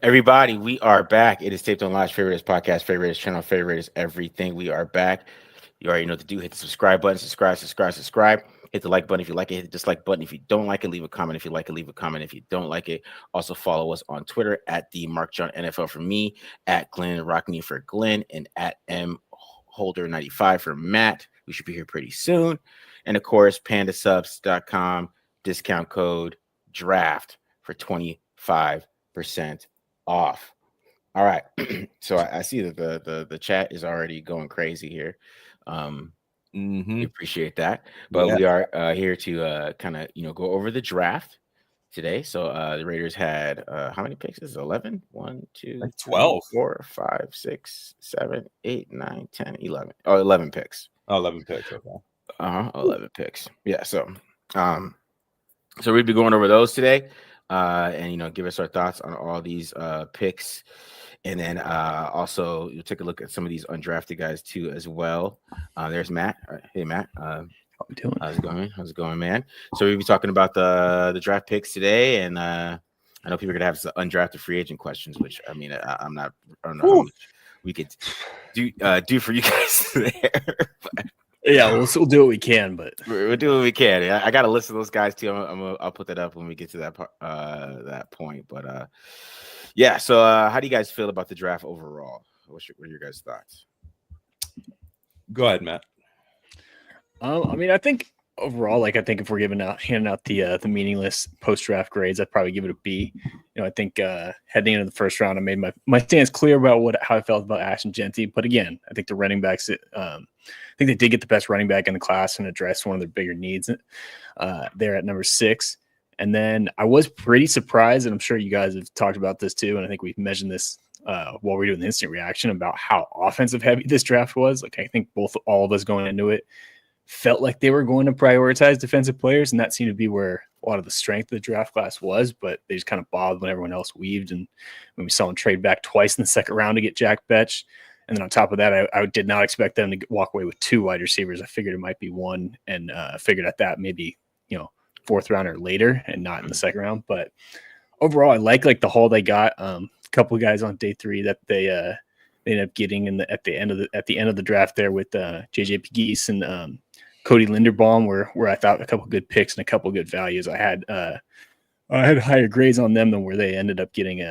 Everybody, we are back. It is Taped on Live's favorite is podcast, favorite is channel, favorite is everything. We are back. You already know what to do. Hit the subscribe button, subscribe. Hit the like button if you like it. Hit the dislike button if you don't like it. Leave a comment if you like it. Leave a comment if you don't like it. Also follow us on Twitter at the Mark John NFL for me, at Glen Rockney for Glenn, and at M Holder 95 for Matt. We should be here pretty soon. And of course, pandasubs.com, discount code DRAFT for 25% off. All right. So I see that the chat is already going crazy here. We appreciate that. But we are here to kind of go over the draft today. So the Raiders had how many picks? Is it 11? 1, 2, 3, 12, 4, 5, 6, 7, 8, 9, 10, 11. Oh, 11 picks. 11 picks. Okay. 11 picks. Yeah. So we'd be going over those today. And give us our thoughts on all these picks, and then also you'll take a look at some of these undrafted guys too as well. There's Matt. Hey Matt, how you doing? How's it going, man? So we'll be talking about the draft picks today, and I know people are gonna have some undrafted free agent questions, which I mean I don't know how much we could do for you guys there. But, yeah, we'll do what we can, but we'll do what we can. I got a list of those guys too. I'll put that up when we get to that point. But yeah. So how do you guys feel about the draft overall? What are your guys' thoughts? Go ahead, Matt. I mean, I think overall, handing out the meaningless post-draft grades, I'd probably give it a B. I think heading into the first round, I made my stance clear about how I felt about Ashton Jeanty. But again, I think the running backs, I think they did get the best running back in the class and addressed one of their bigger needs there at number 6. And then I was pretty surprised, and I'm sure you guys have talked about this too, and I think we've mentioned this while we're doing the instant reaction about how offensive heavy this draft was. Like I think all of us going into it felt like they were going to prioritize defensive players, and that seemed to be where a lot of the strength of the draft class was, but they just kind of bobbed when everyone else weaved. And when we saw them trade back twice in the second round to get Jack Betch, and then on top of that, I did not expect them to walk away with 2 wide receivers. I figured it might be one, and figured at that maybe, 4th round or later and not in the second round. But overall, I like the haul they got. A couple of guys on day 3 that they ended up getting at the end of the draft there with JJ Pegues and Cody Linderbaum, where I thought a couple good picks and a couple good values. I had higher grades on them than where they ended up getting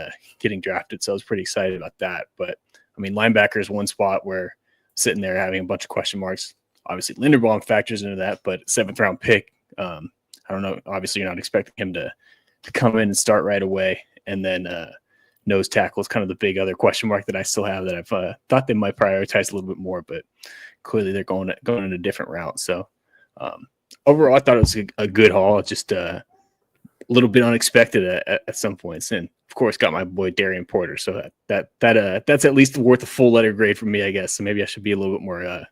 drafted. So I was pretty excited about that. But I mean, linebackers, one spot where sitting there having a bunch of question marks. Obviously, Linderbaum factors into that, but 7th round pick. I don't know. Obviously, you're not expecting him to come in and start right away. And then nose tackle is kind of the big other question mark that I still have that I've thought they might prioritize a little bit more, but clearly they're going in a different route. So overall, I thought it was a good haul. Just a little bit unexpected at some points, and of course, got my boy Darian Porter. So that's at least worth a full letter grade for me, I guess. So maybe I should be a little bit more a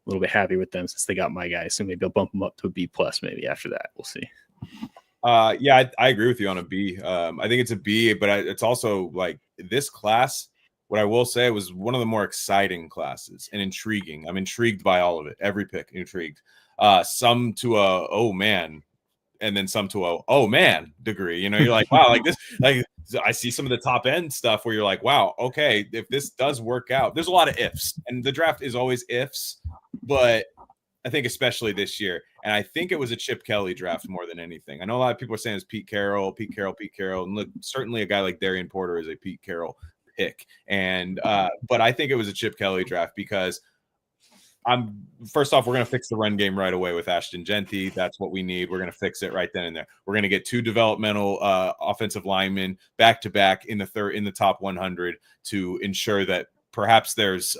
little bit happy with them since they got my guy. So maybe I'll bump them up to a B+ maybe after that. We'll see. Yeah, I agree with you on a B. I think it's a B, but it's also like this class. What I will say was one of the more exciting classes and intriguing. I'm intrigued by all of it. Every pick, intrigued. Some to a oh man, and then some to a oh man degree. You're like, wow, like this. Like I see some of the top end stuff where you're like, wow, okay, if this does work out, there's a lot of ifs, and the draft is always ifs, but I think especially this year. And I think it was a Chip Kelly draft more than anything. I know a lot of people are saying it's Pete Carroll. And look, certainly a guy like Darian Porter is a Pete Carroll pick. And but I think it was a Chip Kelly draft because first off, we're going to fix the run game right away with Ashton Jeanty. That's what we need. We're going to fix it right then and there. We're going to get 2 developmental offensive linemen back to back in the top 100 to ensure that perhaps there's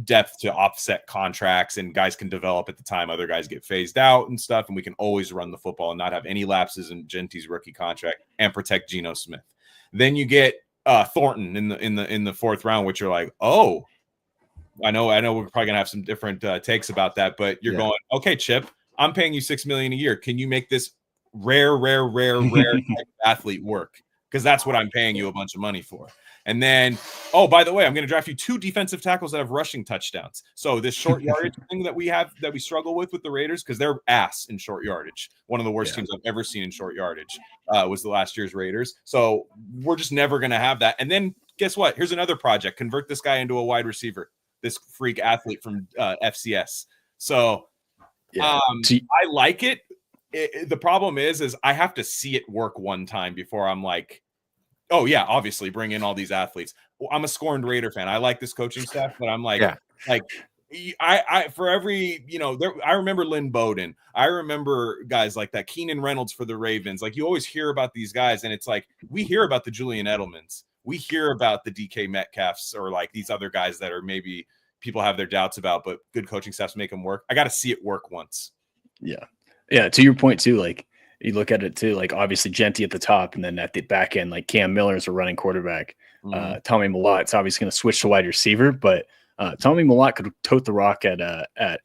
depth to offset contracts and guys can develop at the time other guys get phased out and stuff, and we can always run the football and not have any lapses in Jeanty's rookie contract and protect Geno Smith. Then you get Thornton in the 4th round, which you're like, oh, I know we're probably gonna have some different takes about that, but you're going, okay, Chip, I'm paying you $6 million a year. Can you make this rare type of athlete work? Because that's what I'm paying you a bunch of money for. And then, oh, by the way, I'm going to draft you 2 defensive tackles that have rushing touchdowns. So this short yardage thing that we struggle with the Raiders, because they're ass in short yardage. One of the worst teams I've ever seen in short yardage was the last year's Raiders. So we're just never going to have that. And then guess what? Here's another project. Convert this guy into a wide receiver, this freak athlete from FCS. So I like it. The problem is I have to see it work one time before I'm like, oh yeah, obviously bring in all these athletes. I'm a scorned Raider fan. I like this coaching staff, but I'm like, I for every, I remember Lynn Bowden. I remember guys like that, Keenan Reynolds for the Ravens. Like, you always hear about these guys, and it's like, we hear about the Julian Edelmans. We hear about the DK Metcalfs, or like these other guys that are maybe people have their doubts about, but good coaching staffs make them work. I got to see it work once. Yeah. Yeah. To your point too, like you look at it too, like obviously Genty at the top, and then at the back end, like Cam Miller is a running quarterback. Tommy Malotte's obviously going to switch to wide receiver, but Tommy Malott could tote the rock at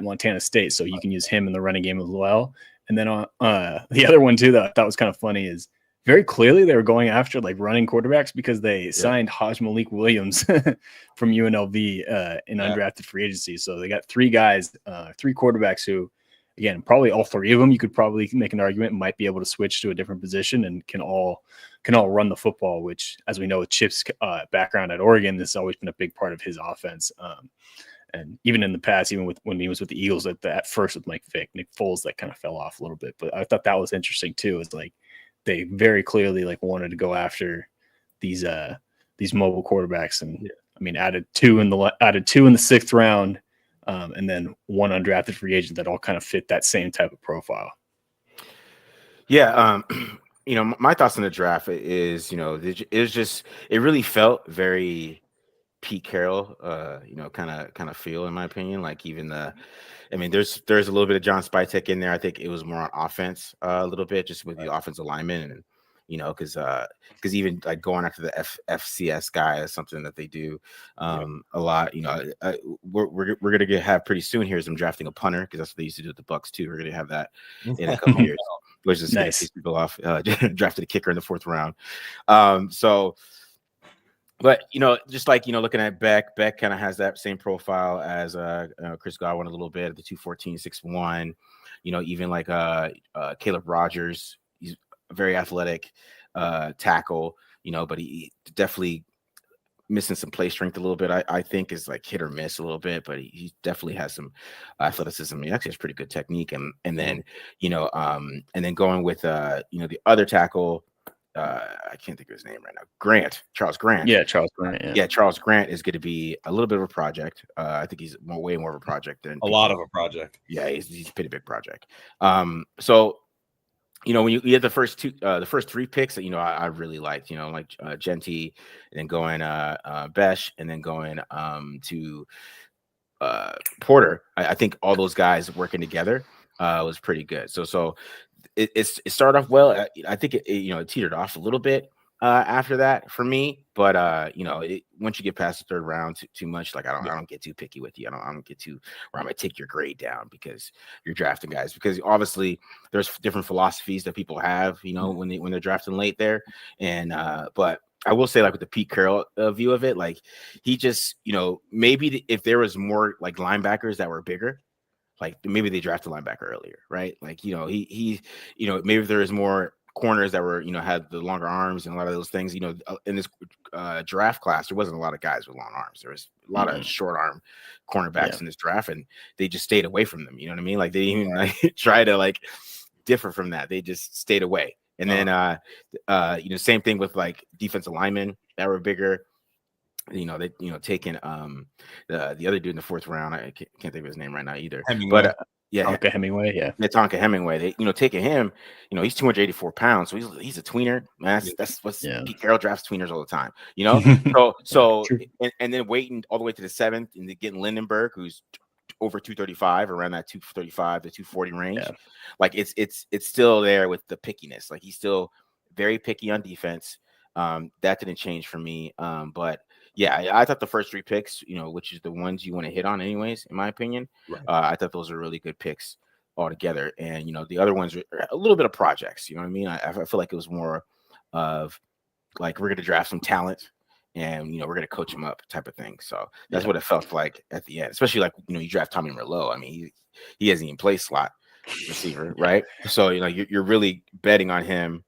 Montana State. So you can use him in the running game as well. And then the other one too, that I thought was kind of funny, is very clearly they were going after like running quarterbacks, because they signed Haj Malik Williams from UNLV in undrafted free agency. So they got 3 guys, 3 quarterbacks who, again, probably all 3 of them, you could probably make an argument might be able to switch to a different position and can all run the football, which, as we know, with Chip's background at Oregon, this has always been a big part of his offense. And even in the past, even when he was with the Eagles at first with Mike Vick, Nick Foles, that kind of fell off a little bit. But I thought that was interesting too. Is like they very clearly like wanted to go after these mobile quarterbacks, and I mean added two in the 6th round, and then 1 undrafted free agent that all kind of fit that same type of profile. Yeah, my thoughts on the draft is, it really felt very Pete Carroll, kind of feel, in my opinion. Like, even there's a little bit of John Spytek in there. I think it was more on offense a little bit, just with the offensive linemen, and because even like going after the FCS guy is something that they do a lot. We're gonna have pretty soon here is them drafting a punter, because that's what they used to do with the Bucks too. We're gonna have that in a couple years, which is nice. Gonna piss people off. Drafted a kicker in the 4th round. But just like looking at Beck kind of has that same profile as Chris Godwin a little bit, the 214, 6'1". Even like Caleb Rogers, he's very athletic tackle, but he definitely missing some play strength a little bit. I think is like hit or miss a little bit, but he definitely has some athleticism. He actually has pretty good technique, and then and then going with the other tackle. I can't think of his name right now. Charles Grant. Yeah, Charles Grant. Yeah, Charles Grant is going to be a little bit of a project. I think he's way more of a project than a lot of a project. Yeah, he's a pretty big project. So, when you get the first 3 picks that I really liked, like Genty, and then going Besh, and then going to Porter. I think all those guys working together was pretty good. So. It started off well. I think it teetered off a little bit after that for me, but once you get past the 3rd round too much, like I don't get too picky with you. I don't get too where I'm gonna take your grade down because you're drafting guys, because obviously there's different philosophies that people have, when they're drafting late there, and but I will say, like, with the Pete Carroll view of it, like, he just maybe if there was more like linebackers that were bigger. Like, maybe they drafted a linebacker earlier, right? Like, he maybe if there is more corners that were, had the longer arms and a lot of those things, in this draft class, there wasn't a lot of guys with long arms. There was a lot of short arm cornerbacks in this draft, and they just stayed away from them. You know what I mean? Like, they didn't even try to like differ from that. They just stayed away. And then, same thing with like defensive linemen that were bigger. They taking the other dude in the 4th round. I can't think of his name right now either. Hemingway. But Tonka Hemingway, Tonka Hemingway. They taking him. He's 284 pounds, so he's a tweener. Man, that's what Pete Carroll drafts, tweeners all the time. So and then waiting all the way to the 7th and getting Lindenberg, who's over 235, around that 235 to 240 range. Yeah. Like it's still there with the pickiness. Like, he's still very picky on defense. That didn't change for me. But yeah, I thought the first 3 picks, which is the ones you want to hit on anyways, in my opinion, right. I thought those are really good picks altogether. And, the other ones are a little bit of projects, you know what I mean? I feel like it was more of like, we're going to draft some talent and we're going to coach him up type of thing. So that's what it felt like at the end, especially like you draft Tommy Merlot. I mean, he hasn't even played slot receiver, right? So you're really betting on him,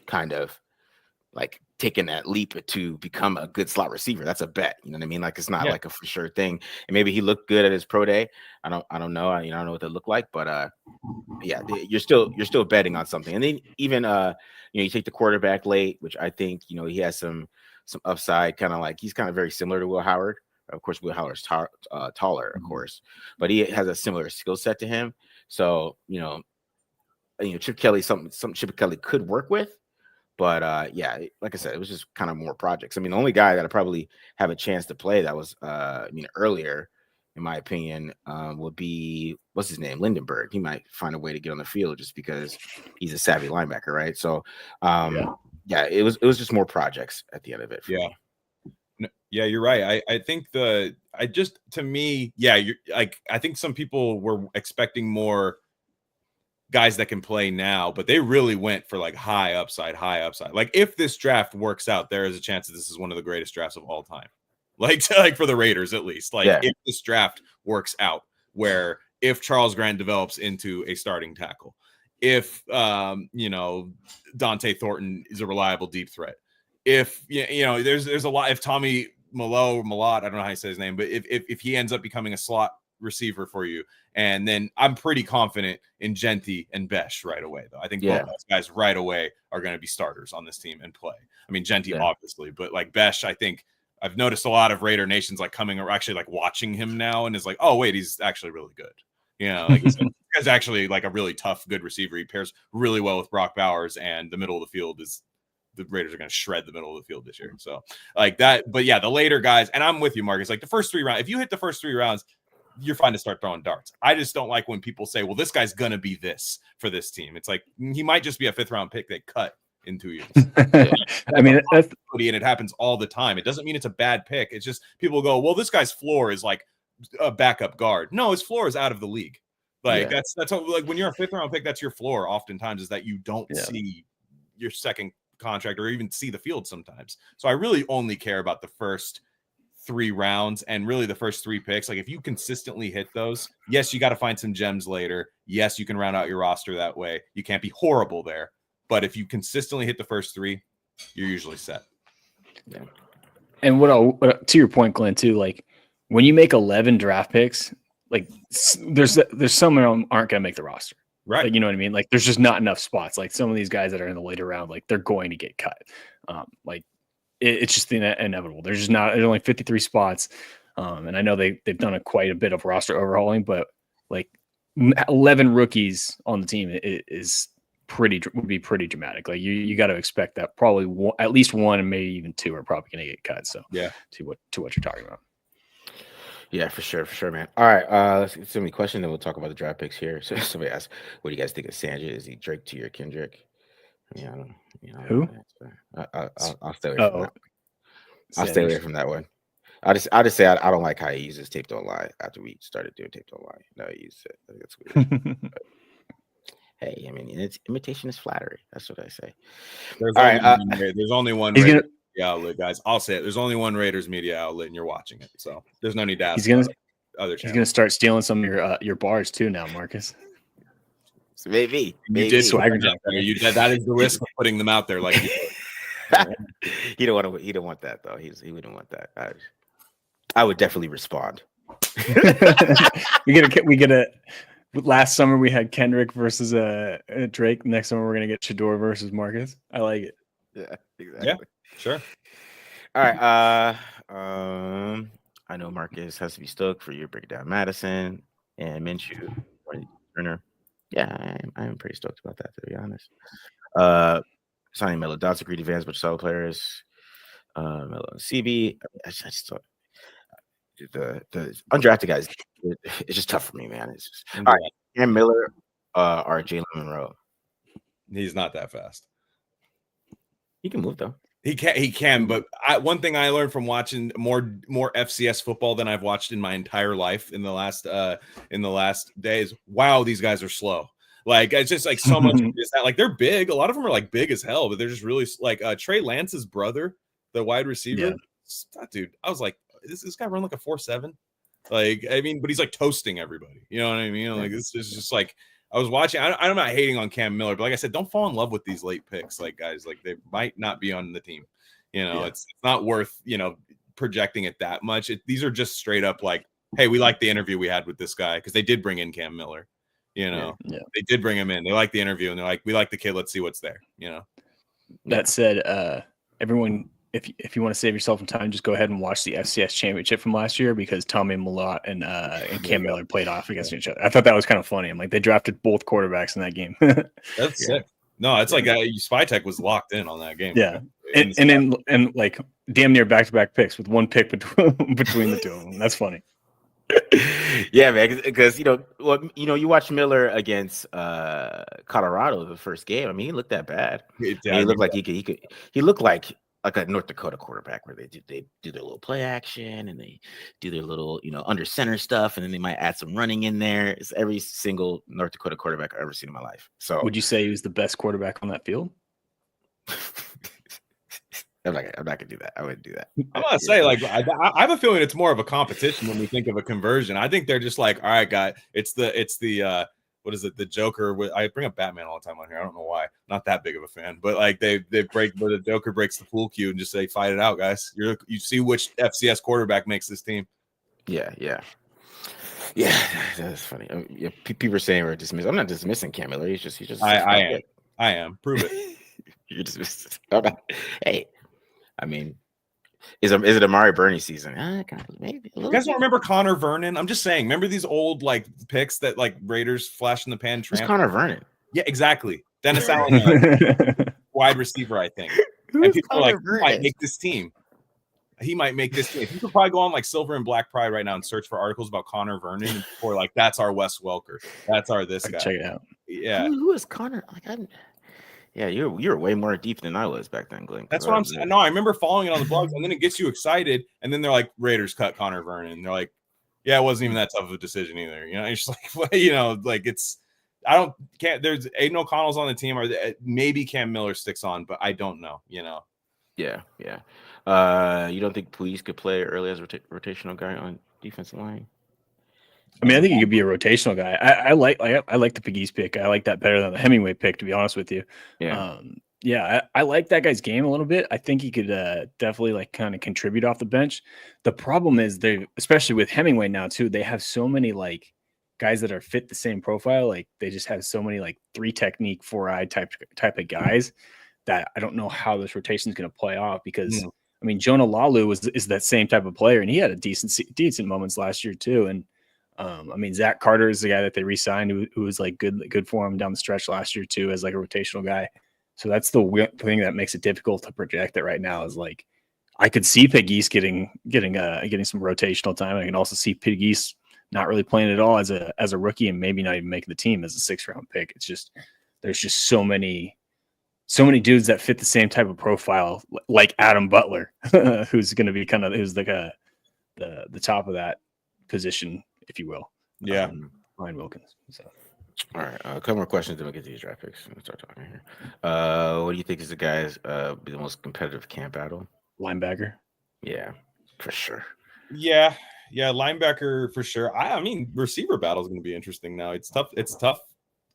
kind of like taking that leap to become a good slot receiver. That's a bet. You know what I mean? Like it's not like a for sure thing. And maybe he looked good at his pro day. I don't know. I don't know what they look like, but you're still betting on something. And then even you take the quarterback late, which I think he has some upside. Kind of like he's kind of very similar to Will Howard. Of course, Will Howard's taller, of course, but he has a similar skill set to him. So Chip Kelly, something Chip Kelly could work with. But like I said, it was just kind of more projects. I mean, the only guy that I probably have a chance to play that was, earlier, in my opinion, would be, what's his name? Lindenberg. He might find a way to get on the field just because he's a savvy linebacker, right? So, it was just more projects at the end of it. Yeah, you're right. I think to me, you're like, I think some people were expecting more guys that can play now, but they really went for like high upside. Like if this draft works out, there is a chance that this is one of the greatest drafts of all time. Like for the Raiders, at least. If this draft works out, where if Charles Grant develops into a starting tackle, if Dante Thornton is a reliable deep threat, if there's a lot, if Tommy Malott, I don't know how you say his name, but if he ends up becoming a slot receiver for you, and then I'm pretty confident in Genty and Besh right away, though. I think both those guys right away are going to be starters on this team and play. I mean, Genty obviously, but like Besh, I think I've noticed a lot of Raider Nations like coming or actually like watching him now and is like, oh wait, he's actually really good. Like he's actually like a really tough, good receiver. He pairs really well with Brock Bowers, and the middle of the field is. The Raiders are going to shred the middle of the field this year. So like that, but the later guys, and I'm with you, Marcus, like the first 3 rounds, if you hit the first 3 rounds, you're fine to start throwing darts. I just don't like when people say, well, this guy's going to be this for this team. It's like, he might just be a 5th round pick they cut in 2 years. I mean, and it happens all the time. It doesn't mean it's a bad pick. It's just people go, well, this guy's floor is like a backup guard. No, his floor is out of the league. Like that's how, like when you're a 5th round pick, that's your floor. Oftentimes is that you don't see your second contract or even see the field sometimes. So I really only care about the first 3 rounds and really the first 3 picks. Like if you consistently hit those, yes, you got to find some gems later. Yes, you can round out your roster that way. You can't be horrible there, but if you consistently hit the first 3, you're usually set. Yeah. And what to your point, Glenn, too, like when you make 11 draft picks, like there's some of them aren't going to make the roster. Right. Like, you know what I mean? Like there's just not enough spots. Like some of these guys that are in the later round, like they're going to get cut. It's just inevitable. There's only 53 spots. And I know they've done quite a bit of roster overhauling, but like 11 rookies on the team would be pretty dramatic. Like you got to expect that probably at least 1 and maybe even 2 are probably going to get cut. So to what you're talking about. Yeah, for sure, man. All right, let's get so many questions, then we'll talk about the draft picks here. So somebody asked, "What do you guys think of Sandra? Is he Drake to your Kendrick?" Yeah, who? I'll stay away from that. I'll stay away from that one. I'll just say I don't like how he uses taped online after we started doing taped online. No, he used it. I think it's weird. Hey, I mean, imitation is flattery. That's what I say. There's only one. Media outlet, guys. I'll say it. There's only one Raiders media outlet, and you're watching it, so there's no need to ask. He's gonna start stealing some of your bars too now, Marcus. So maybe you did swagger jump. That is the risk of putting them out there. Like he don't want that though. He wouldn't want that. I would definitely respond. we get a. Last summer we had Kendrick versus Drake. Next summer we're gonna get Shador versus Marcus. I like it. Yeah, exactly. Yeah. Sure. All right. I know Marcus has to be stoked for your breakdown Madison and Minshew Turner. Yeah, I am pretty stoked about that, to be honest. Signing Melo Dotson, greedy fans, but solid players. Melo and CB. I just thought the undrafted guys. It's just tough for me, man. It's just, all right. Cam Miller or Jalen Monroe. He's not that fast. He can move though. He can, but one thing I learned from watching more FCS football than I've watched in my entire life in the last days. Wow, these guys are slow. Like it's just like so much is that like they're big. A lot of them are like big as hell, but they're just really like Trey Lance's brother the wide receiver. Yeah. Dude, I was like, this guy run like a 4.7. Like, I mean, but he's like toasting everybody. You know what I mean? Like, this is just like, I was watching. I'm not hating on Cam Miller, but like I said, don't fall in love with these late picks. Like, guys, like they might not be on the team. You know, it's not worth, projecting it that much. These are just straight up like, hey, we like the interview we had with this guy because they did bring in Cam Miller. They did bring him in. They like the interview and they're like, we like the kid. Let's see what's there. That said, everyone, if you want to save yourself some time, just go ahead and watch the FCS championship from last year because Tommy Malott and Cam Miller played off against each other. I thought that was kind of funny. I'm like, they drafted both quarterbacks in that game. That's sick. No, it's like Spytech was locked in on that game. Yeah. And like damn near back-to-back picks with one pick between the two of them. That's funny. Yeah, man, because you watch Miller against Colorado the first game. I mean, he looked that bad. He looked like he looked like a North Dakota quarterback where they do their little play action and they do their little under center stuff, and then they might add some running in there. It's every single North Dakota quarterback I've ever seen in my life. So, would you say he was the best quarterback on that field? I'm not gonna do that. I wouldn't do that. I'm gonna say, like, I have a feeling it's more of a competition when we think of a conversion. I think they're just like, all right, guy, it's the what is it? The Joker. I bring up Batman all the time on here. I don't know why. Not that big of a fan, but like they break where the Joker breaks the pool cue and just say, fight it out, guys. You see which FCS quarterback makes this team. Yeah. That's funny. People are saying we're dismissing. I'm not dismissing Cam Miller. He's just. I am. Prove it. You're dismissing. Hey. I mean, is it Amari Burney season? Maybe. You guys don't remember Connor Vernon? I'm just saying. Remember these old like picks that like Raiders flash in the pan? Who's Connor Vernon? Yeah, exactly. Dennis Allen, wide receiver, I think. And people are like, he might make this team. He might make this team. You could probably go on like Silver and Black Pride right now and search for articles about Connor Vernon or like that's our Wes Welker. That's our this guy. Check it out. Yeah. Who is Connor? Yeah, you were way more deep than I was back then, Glen. That's what I'm saying. No, I remember following it on the blogs, and then it gets you excited, and then they're like, Raiders cut Connor Vernon. And they're like, yeah, it wasn't even that tough of a decision either. It's just like, like there's Aiden O'Connell's on the team, or maybe Cam Miller sticks on, but I don't know, Yeah. You don't think Pegues could play early as a rotational guy on defensive line? I mean, I think he could be a rotational guy. I like the Pegues pick. I like that better than the Hemingway pick, to be honest with you. Yeah. I like that guy's game a little bit. I think he could definitely like kind of contribute off the bench. The problem is especially with Hemingway now too, they have so many like guys that are fit the same profile. Like they just have so many like 3 technique, 4-eye type of guys that I don't know how this rotation is going to play off because I mean, Jonah Lalu is that same type of player, and he had a decent moments last year too. And I mean, Zach Carter is the guy that they re-signed who was like good for him down the stretch last year too, as like a rotational guy. So that's the weird thing that makes it difficult to project it right now is like, I could see Pegues getting some rotational time. I can also see Pegues not really playing at all as a rookie and maybe not even making the team as a 6th-round pick. It's just, there's just so many dudes that fit the same type of profile, like Adam Butler, who's going to be who's like the top of that position, if you will. Yeah. Ryan Wilkins. So. All right. A couple more questions, then we'll get to these draft picks. Let's start talking here. What do you think is the guys be the most competitive camp battle? Linebacker. Yeah, for sure. Yeah, linebacker for sure. I mean, receiver battle is going to be interesting now. It's tough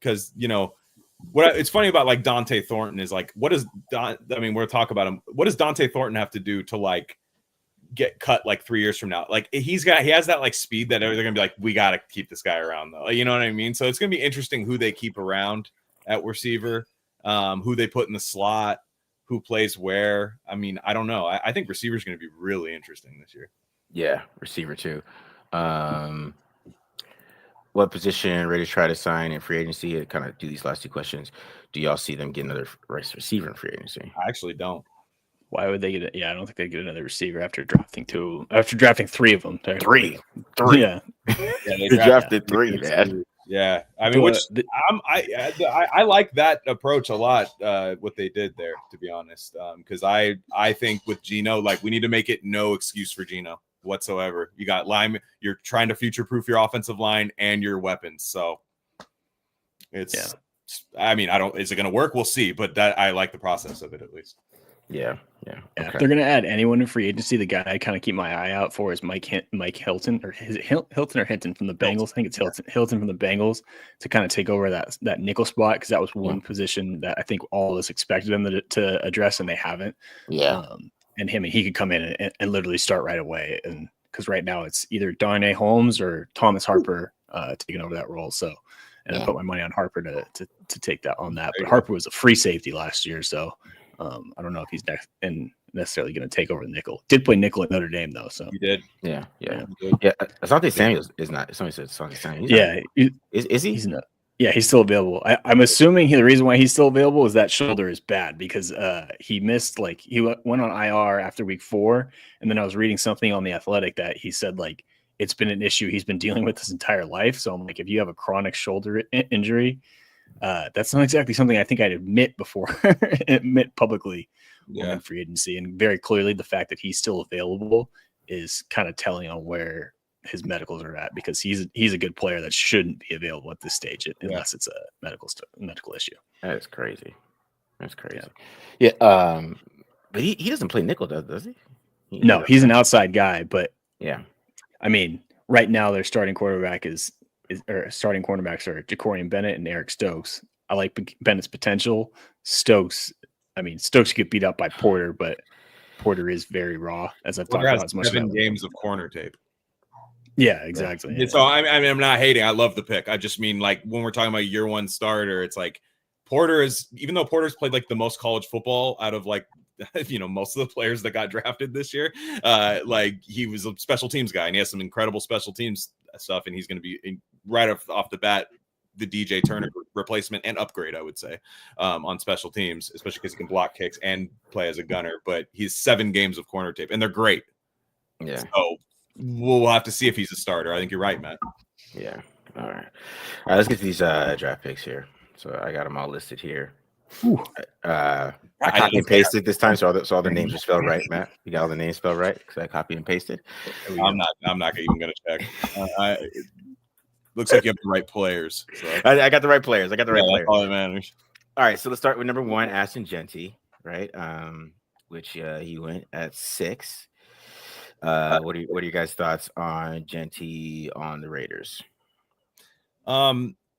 because it's funny about like Dante Thornton is like, we'll talk about him. What does Dante Thornton have to do to like get cut like 3 years from now? Like he has that like speed that they're gonna be like, we got to keep this guy around though. You know what I mean? So it's gonna be interesting who they keep around at receiver, who they put in the slot, who plays where. I mean, I don't know. I think receiver is gonna be really interesting this year. Yeah, receiver too. What position ready to try to sign in free agency? To kind of do these last 2 questions. Do y'all see them get another receiver in free agency? I actually don't. Why would they get it? Yeah, I don't think they get another receiver after drafting 3 of them. Three. Yeah. They drafted 3, man. Yeah. I mean, I like that approach a lot, what they did there, to be honest. Because I think with Geno, like we need to make it no excuse for Geno whatsoever. You got line, you're trying to future-proof your offensive line and your weapons. So I mean, is it going to work? We'll see. But I like the process of it at least. Yeah. Yeah, Okay. if they're going to add anyone in free agency, the guy I kind of keep my eye out for is Mike Hilton, or is it Hilton or Hinton from the Bengals? I think it's Hilton from the Bengals, to kind of take over that nickel spot, because that was one position that I think all of us expected them to address, and they haven't. Yeah. And he could come in and literally start right away, and because right now it's either Darnay Holmes or Thomas Harper taking over that role. So, and I put my money on Harper to take that on that. But Harper was a free safety last year, so. I don't know if he's necessarily going to take over the nickel. Did play nickel at Notre Dame though, so He did. Yeah. Asante Samuels is not. Somebody said Asante Samuels. Is he? He's not. Yeah, he's still available. I'm assuming the reason why he's still available is that shoulder is bad, because he missed, like, he went on IR after week 4, and then I was reading something on The Athletic that he said, like, it's been an issue he's been dealing with his entire life. So I'm like, if you have a chronic shoulder injury. That's not exactly something I think I'd admit publicly on free agency. And very clearly, the fact that he's still available is kind of telling on where his medicals are at, because he's a good player that shouldn't be available at this stage unless it's a medical issue. That is crazy. That's crazy. Yeah. But he doesn't play nickel, does he? No, he's an outside guy. But yeah, I mean, right now their starting quarterback starting cornerbacks are Jacorian Bennett and Eric Stokes. I like Bennett's potential. Stokes get beat up by Porter, but Porter is very raw, as I've talked about. 7 games of corner tape. Yeah, exactly. Yeah. So I'm not hating. I love the pick. I just mean, like, when we're talking about year 1 starter, it's like Porter is, even though Porter's played like the most college football out of, like, most of the players that got drafted this year, like, he was a special teams guy, and he has some incredible special teams stuff, and he's going to be right off the bat the DJ Turner replacement and upgrade, I would say, on special teams, especially because he can block kicks and play as a gunner. But he's 7 games of corner tape, and they're great. Yeah. So we'll have to see if he's a starter. I think you're right, Matt. Yeah. All right. Let's get to these draft picks here. So I got them all listed here. I copy and pasted this time, so all the names are spelled right. Matt, you got all the names spelled right because I copy and pasted. I'm not even gonna check. Looks like you have the right players. So. I got the right players. I got the right players. All that matters. All right, so let's start with number 1, Ashton Genty, right? Which he went at 6. What are your guys' thoughts on Genty on the Raiders?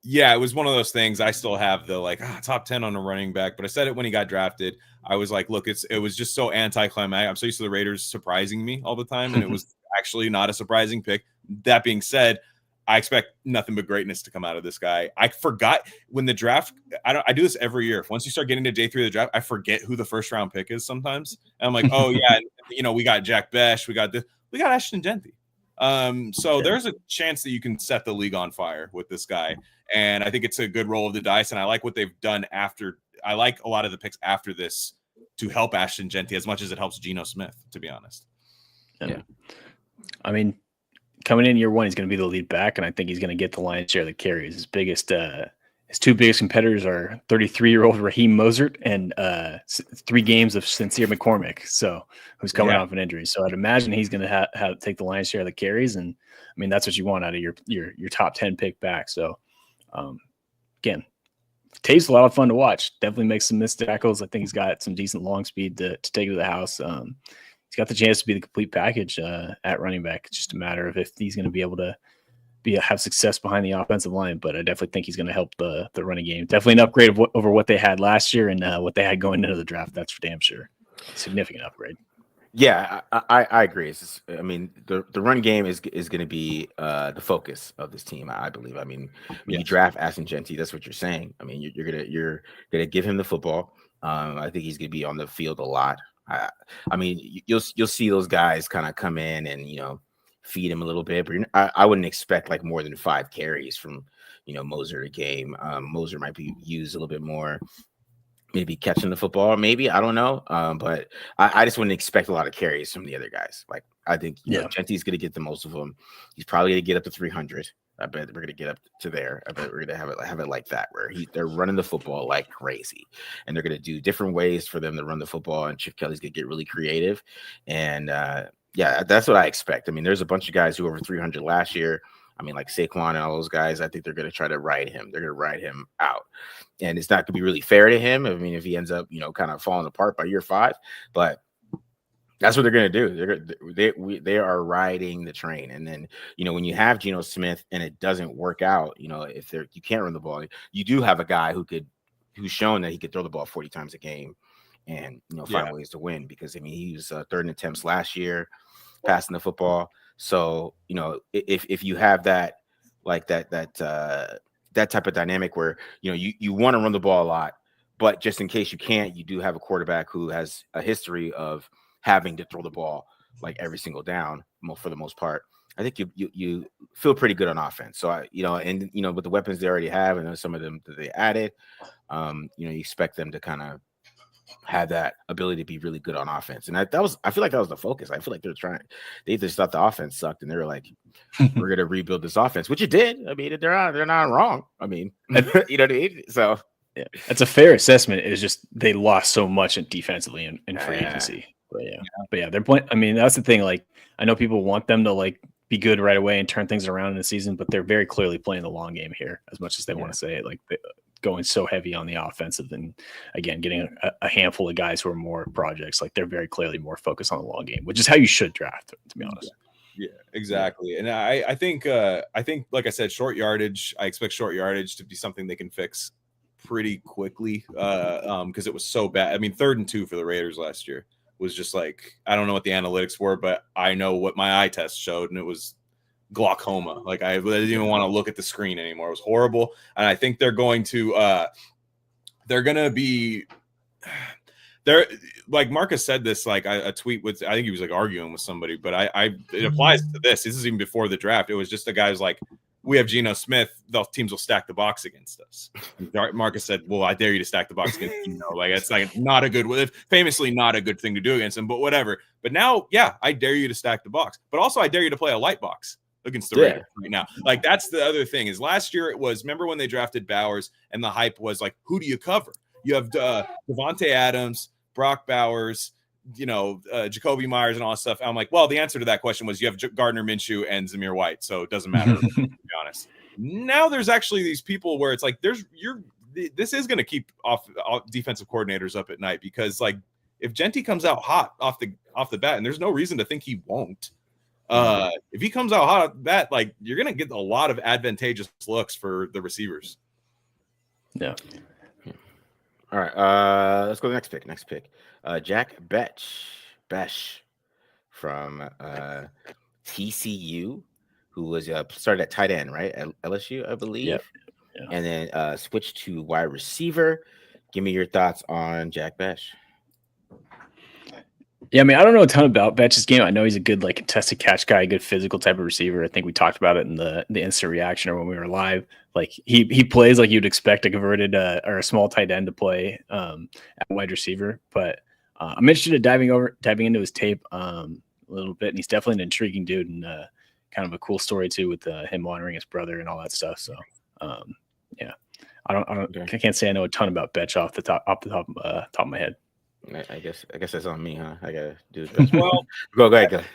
Yeah, it was one of those things. I still have the top 10 on a running back, but I said it when he got drafted. I was like, look, it was just so anticlimactic. I'm so used to the Raiders surprising me all the time, and it was actually not a surprising pick. That being said, I expect nothing but greatness to come out of this guy. I forgot when the draft. I do this every year. Once you start getting to day 3 of the draft, I forget who the first round pick is sometimes. And I'm like, oh yeah, we got Jack Besh, we got Ashton Genty. So there's a chance that you can set the league on fire with this guy. And I think it's a good roll of the dice. And I like what they've done after. I like a lot of the picks after this to help Ashton Genty as much as it helps Geno Smith, to be honest. Yeah. I mean, coming in year 1, he's going to be the lead back, and I think he's going to get the lion's share of the carries. His 2 biggest competitors are 33-year-old Raheem Mostert and 3 games of Sincere McCormick, who's coming off an injury. So I'd imagine he's going to have take the lion's share of the carries, and I mean that's what you want out of your top 10 pick back. So again, Tate's a lot of fun to watch. Definitely makes some missed tackles. I think he's got some decent long speed to take to the house. He's got the chance to be the complete package at running back. It's just a matter of if he's going to be able to have success behind the offensive line, but I definitely think he's going to help the running game. Definitely an upgrade over what they had last year and what they had going into the draft. That's for damn sure. Significant upgrade. Yeah, I agree. I mean, the run game is going to be the focus of this team. I believe. I mean, when you draft Ashton Genty, that's what you're saying. I mean, you're gonna give him the football. I think he's going to be on the field a lot. I mean, you'll see those guys kind of come in and feed him a little bit, but I wouldn't expect like more than 5 carries from Mostert a game. Mostert might be used a little bit more, maybe catching the football, maybe, I don't know. But I just wouldn't expect a lot of carries from the other guys. Like I think Genty's going to get the most of them. He's probably going to get up to 300. I bet we're going to get up to there. I bet we're going to have it like that, where they're running the football like crazy, and they're going to do different ways for them to run the football. And Chip Kelly's going to get really creative. And that's what I expect. I mean, there's a bunch of guys who were over 300 last year. I mean, like Saquon and all those guys, I think they're going to try to ride him. They're going to ride him out. And it's not going to be really fair to him. I mean, if he ends up, kind of falling apart by year 5, but that's what they're going to do. They are riding the train. And then, when you have Geno Smith and it doesn't work out, if you can't run the ball, you do have a guy who's shown that he could throw the ball 40 times a game and, find ways to win, because, I mean, he was third in attempts last year passing the football. So, if you have that, like that type of dynamic where, you want to run the ball a lot, but just in case you can't, you do have a quarterback who has a history of having to throw the ball like every single down for the most part. I think you feel pretty good on offense. So with the weapons they already have, and then some of them that they added, you expect them to kind of have that ability to be really good on offense. And I feel like that was the focus. I feel like they just thought the offense sucked, and they were like, we're gonna rebuild this offense, which it did. I mean, they're not wrong. I mean, you know what I mean? So yeah, that's a fair assessment. It's just they lost so much defensively in free agency. But yeah, they're playing. I mean, that's the thing. Like, I know people want them to like be good right away and turn things around in the season, but they're very clearly playing the long game here, as much as they want to say it. Like, going so heavy on the offensive, and again, getting a handful of guys who are more projects. Like, they're very clearly more focused on the long game, which is how you should draft, to be honest. Yeah, exactly. And I think, like I said, short yardage. I expect short yardage to be something they can fix pretty quickly, because it was so bad. I mean, 3rd and 2 for the Raiders last year was just like, I don't know what the analytics were, but I know what my eye test showed, and it was glaucoma. Like, I didn't even want to look at the screen anymore. It was horrible. And I think they're going to be there. Like Marcus said this, like a tweet with, I think he was like arguing with somebody, but it applies to this. This is even before the draft. It was just a guy who's like, we have Geno Smith, the teams will stack the box against us. Marcus said, well, I dare you to stack the box against Geno. Like, it's like not a good, famously not a good thing to do against him, but whatever. But now, yeah, I dare you to stack the box, but also I dare you to play a light box against the Raiders right now. Like, that's the other thing is last year it was, remember when they drafted Bowers and the hype was like, who do you cover? You have Devontae Adams, Brock Bowers, Jacoby Myers and all that stuff. I'm like, well, the answer to that question was you have Gardner Minshew and Zamir White. So it doesn't matter, to be honest. Now there's actually these people where it's like, this is going to keep off defensive coordinators up at night, because like if Genty comes out hot off the bat, and there's no reason to think he won't, if he comes out hot off the bat, like you're going to get a lot of advantageous looks for the receivers. Yeah. All right, let's go to the next pick. Jack Besh from TCU, who was started at tight end, right, at LSU, I believe. Yeah. And then switched to wide receiver. Give me your thoughts on Jack Besh. Yeah, I mean, I don't know a ton about Betch's game. I know he's a good like contested catch guy, good physical type of receiver. I think we talked about it in the instant reaction or when we were live. Like he plays like you'd expect a converted or a small tight end to play at wide receiver. But I'm interested in diving into his tape a little bit, and he's definitely an intriguing dude and kind of a cool story too with him honoring his brother and all that stuff. So yeah, I can't say I know a ton about Betch off the top of my head. I guess that's on me, huh? I gotta do this. Well, go ahead.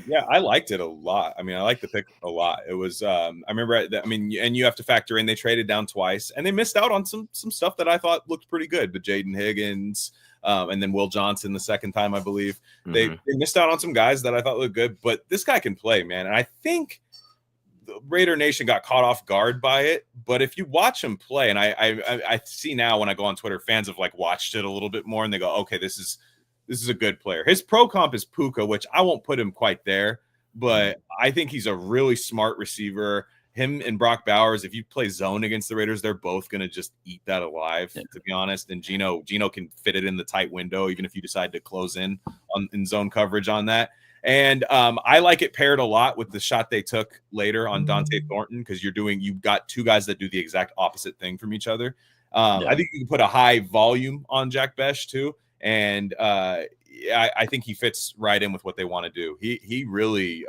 Yeah, I liked it a lot. I mean, I liked the pick a lot. It was, I remember, and you have to factor in they traded down twice, and they missed out on some stuff that I thought looked pretty good. But Jaden Higgins, and then Will Johnson the second time, I believe, they missed out on some guys that I thought looked good. But this guy can play, man, and I think the Raider Nation got caught off guard by it. But if you watch him play, and I see now when I go on Twitter, fans have like watched it a little bit more, and they go, okay, this is a good player. His pro comp is Puka, which I won't put him quite there, but I think he's a really smart receiver. Him and Brock Bowers, if you play zone against the Raiders, they're both going to just eat that alive, to be honest. And Geno can fit it in the tight window, even if you decide to close in zone coverage on that. And I like it paired a lot with the shot they took later on Dante Thornton, because you've got two guys that do the exact opposite thing from each other. I think you can put a high volume on Jack Besh too. And I think he fits right in with what they want to do. He really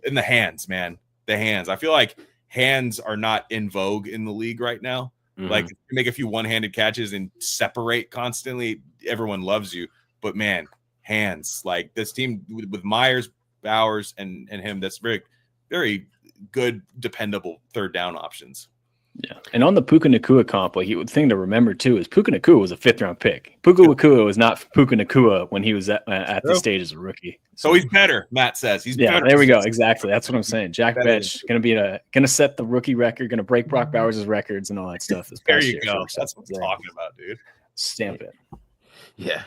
in the hands, man. The hands. I feel like hands are not in vogue in the league right now. Like, if you make a few one-handed catches and separate constantly, everyone loves you. But man, hands. Like this team with Myers, Bowers, and him, that's very, very good, dependable third down options. Yeah, and on the Puka Nacua comp, like the thing to remember too is Puka Nacua was a 5th round pick. Puka Nacua was not Puka Nacua when he was at this stage as a rookie. So he's better. Matt says he's better. There we go. Exactly. That's what I'm saying. Jack Betch gonna set the rookie record, gonna break Brock Bowers' records and all that stuff. There you go. That's what I'm talking about, dude. Stamp it. Yeah.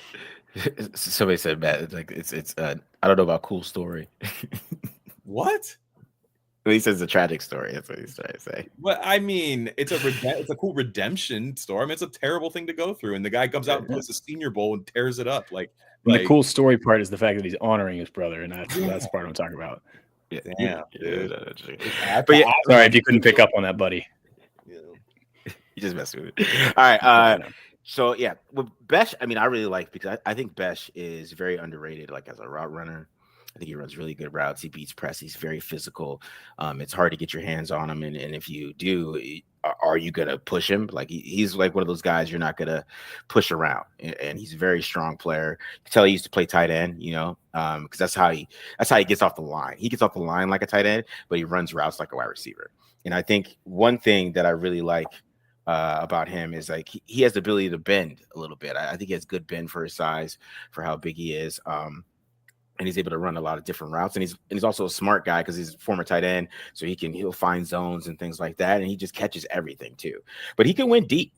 Somebody said, Matt, it's like it's I don't know about cool story. What? He says a tragic story. That's what he's trying to say. Well, I mean, it's a cool redemption story. I mean, it's a terrible thing to go through, and the guy comes out and plays the Senior Bowl and tears it up. Like the cool story part is the fact that he's honoring his brother, and that's the part I'm talking about. Yeah, damn, dude. But yeah, sorry if you couldn't pick up on that, buddy. You just messed with it. All right. So yeah, with Besh, I mean, I really like because I think Besh is very underrated, like as a route runner. I think he runs really good routes. He beats press. He's very physical. It's hard to get your hands on him. And if you do, are you going to push him? Like he's like one of those guys you're not going to push around. And he's a very strong player. You can tell he used to play tight end, because that's how he gets off the line. He gets off the line like a tight end, but he runs routes like a wide receiver. And I think one thing that I really like about him is like he has the ability to bend a little bit. I think he has good bend for his size, for how big he is. And he's able to run a lot of different routes. And he's also a smart guy because he's a former tight end. So he'll find zones and things like that. And he just catches everything too. But he can win deep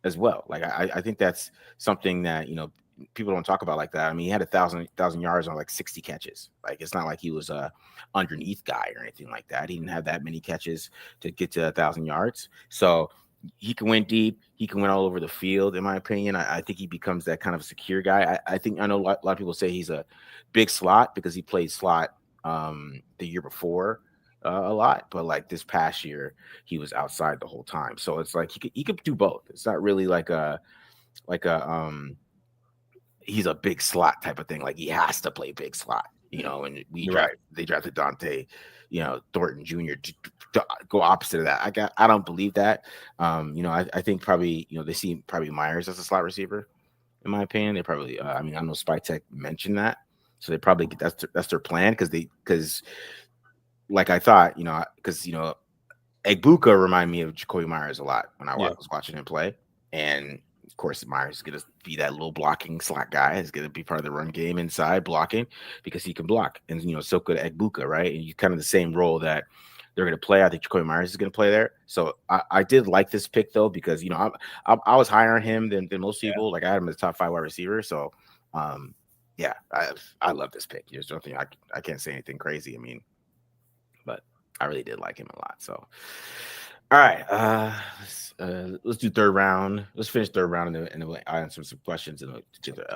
as well. Like I think that's something that, people don't talk about like that. I mean, he had 1,000 yards on like 60 catches. Like it's not like he was a underneath guy or anything like that. He didn't have that many catches to get to 1,000 yards. So he can win deep. He can win all over the field, in my opinion. I think he becomes that kind of secure guy. I know a lot of people say he's a big slot because he played slot the year before a lot, but like this past year he was outside the whole time. So it's like he could do both. It's not really like a he's a big slot type of thing. Like he has to play big slot, and they drafted Dante, Thornton Jr. to go opposite of that. I don't believe that. I think probably, they see probably Myers as a slot receiver, in my opinion. They probably, I know Spy Tech mentioned that. So they probably that's their plan because like I thought, because Egbuka reminded me of Jacoby Myers a lot when I was watching him play. And of course, Myers is going to be that little blocking slot guy. He's going to be part of the run game inside blocking because he can block. And, so good at Egbuka, right? And you kind of the same role that they're going to play. I think Jacoby Myers is going to play there. So I did like this pick, though, because, I was higher on him than most people. Like I had him as a top 5 wide receiver. So, I love this pick. There's nothing I can't say anything crazy. I mean, but I really did like him a lot. So, all right, let's do third round. Let's finish third round and then we'll answer some questions and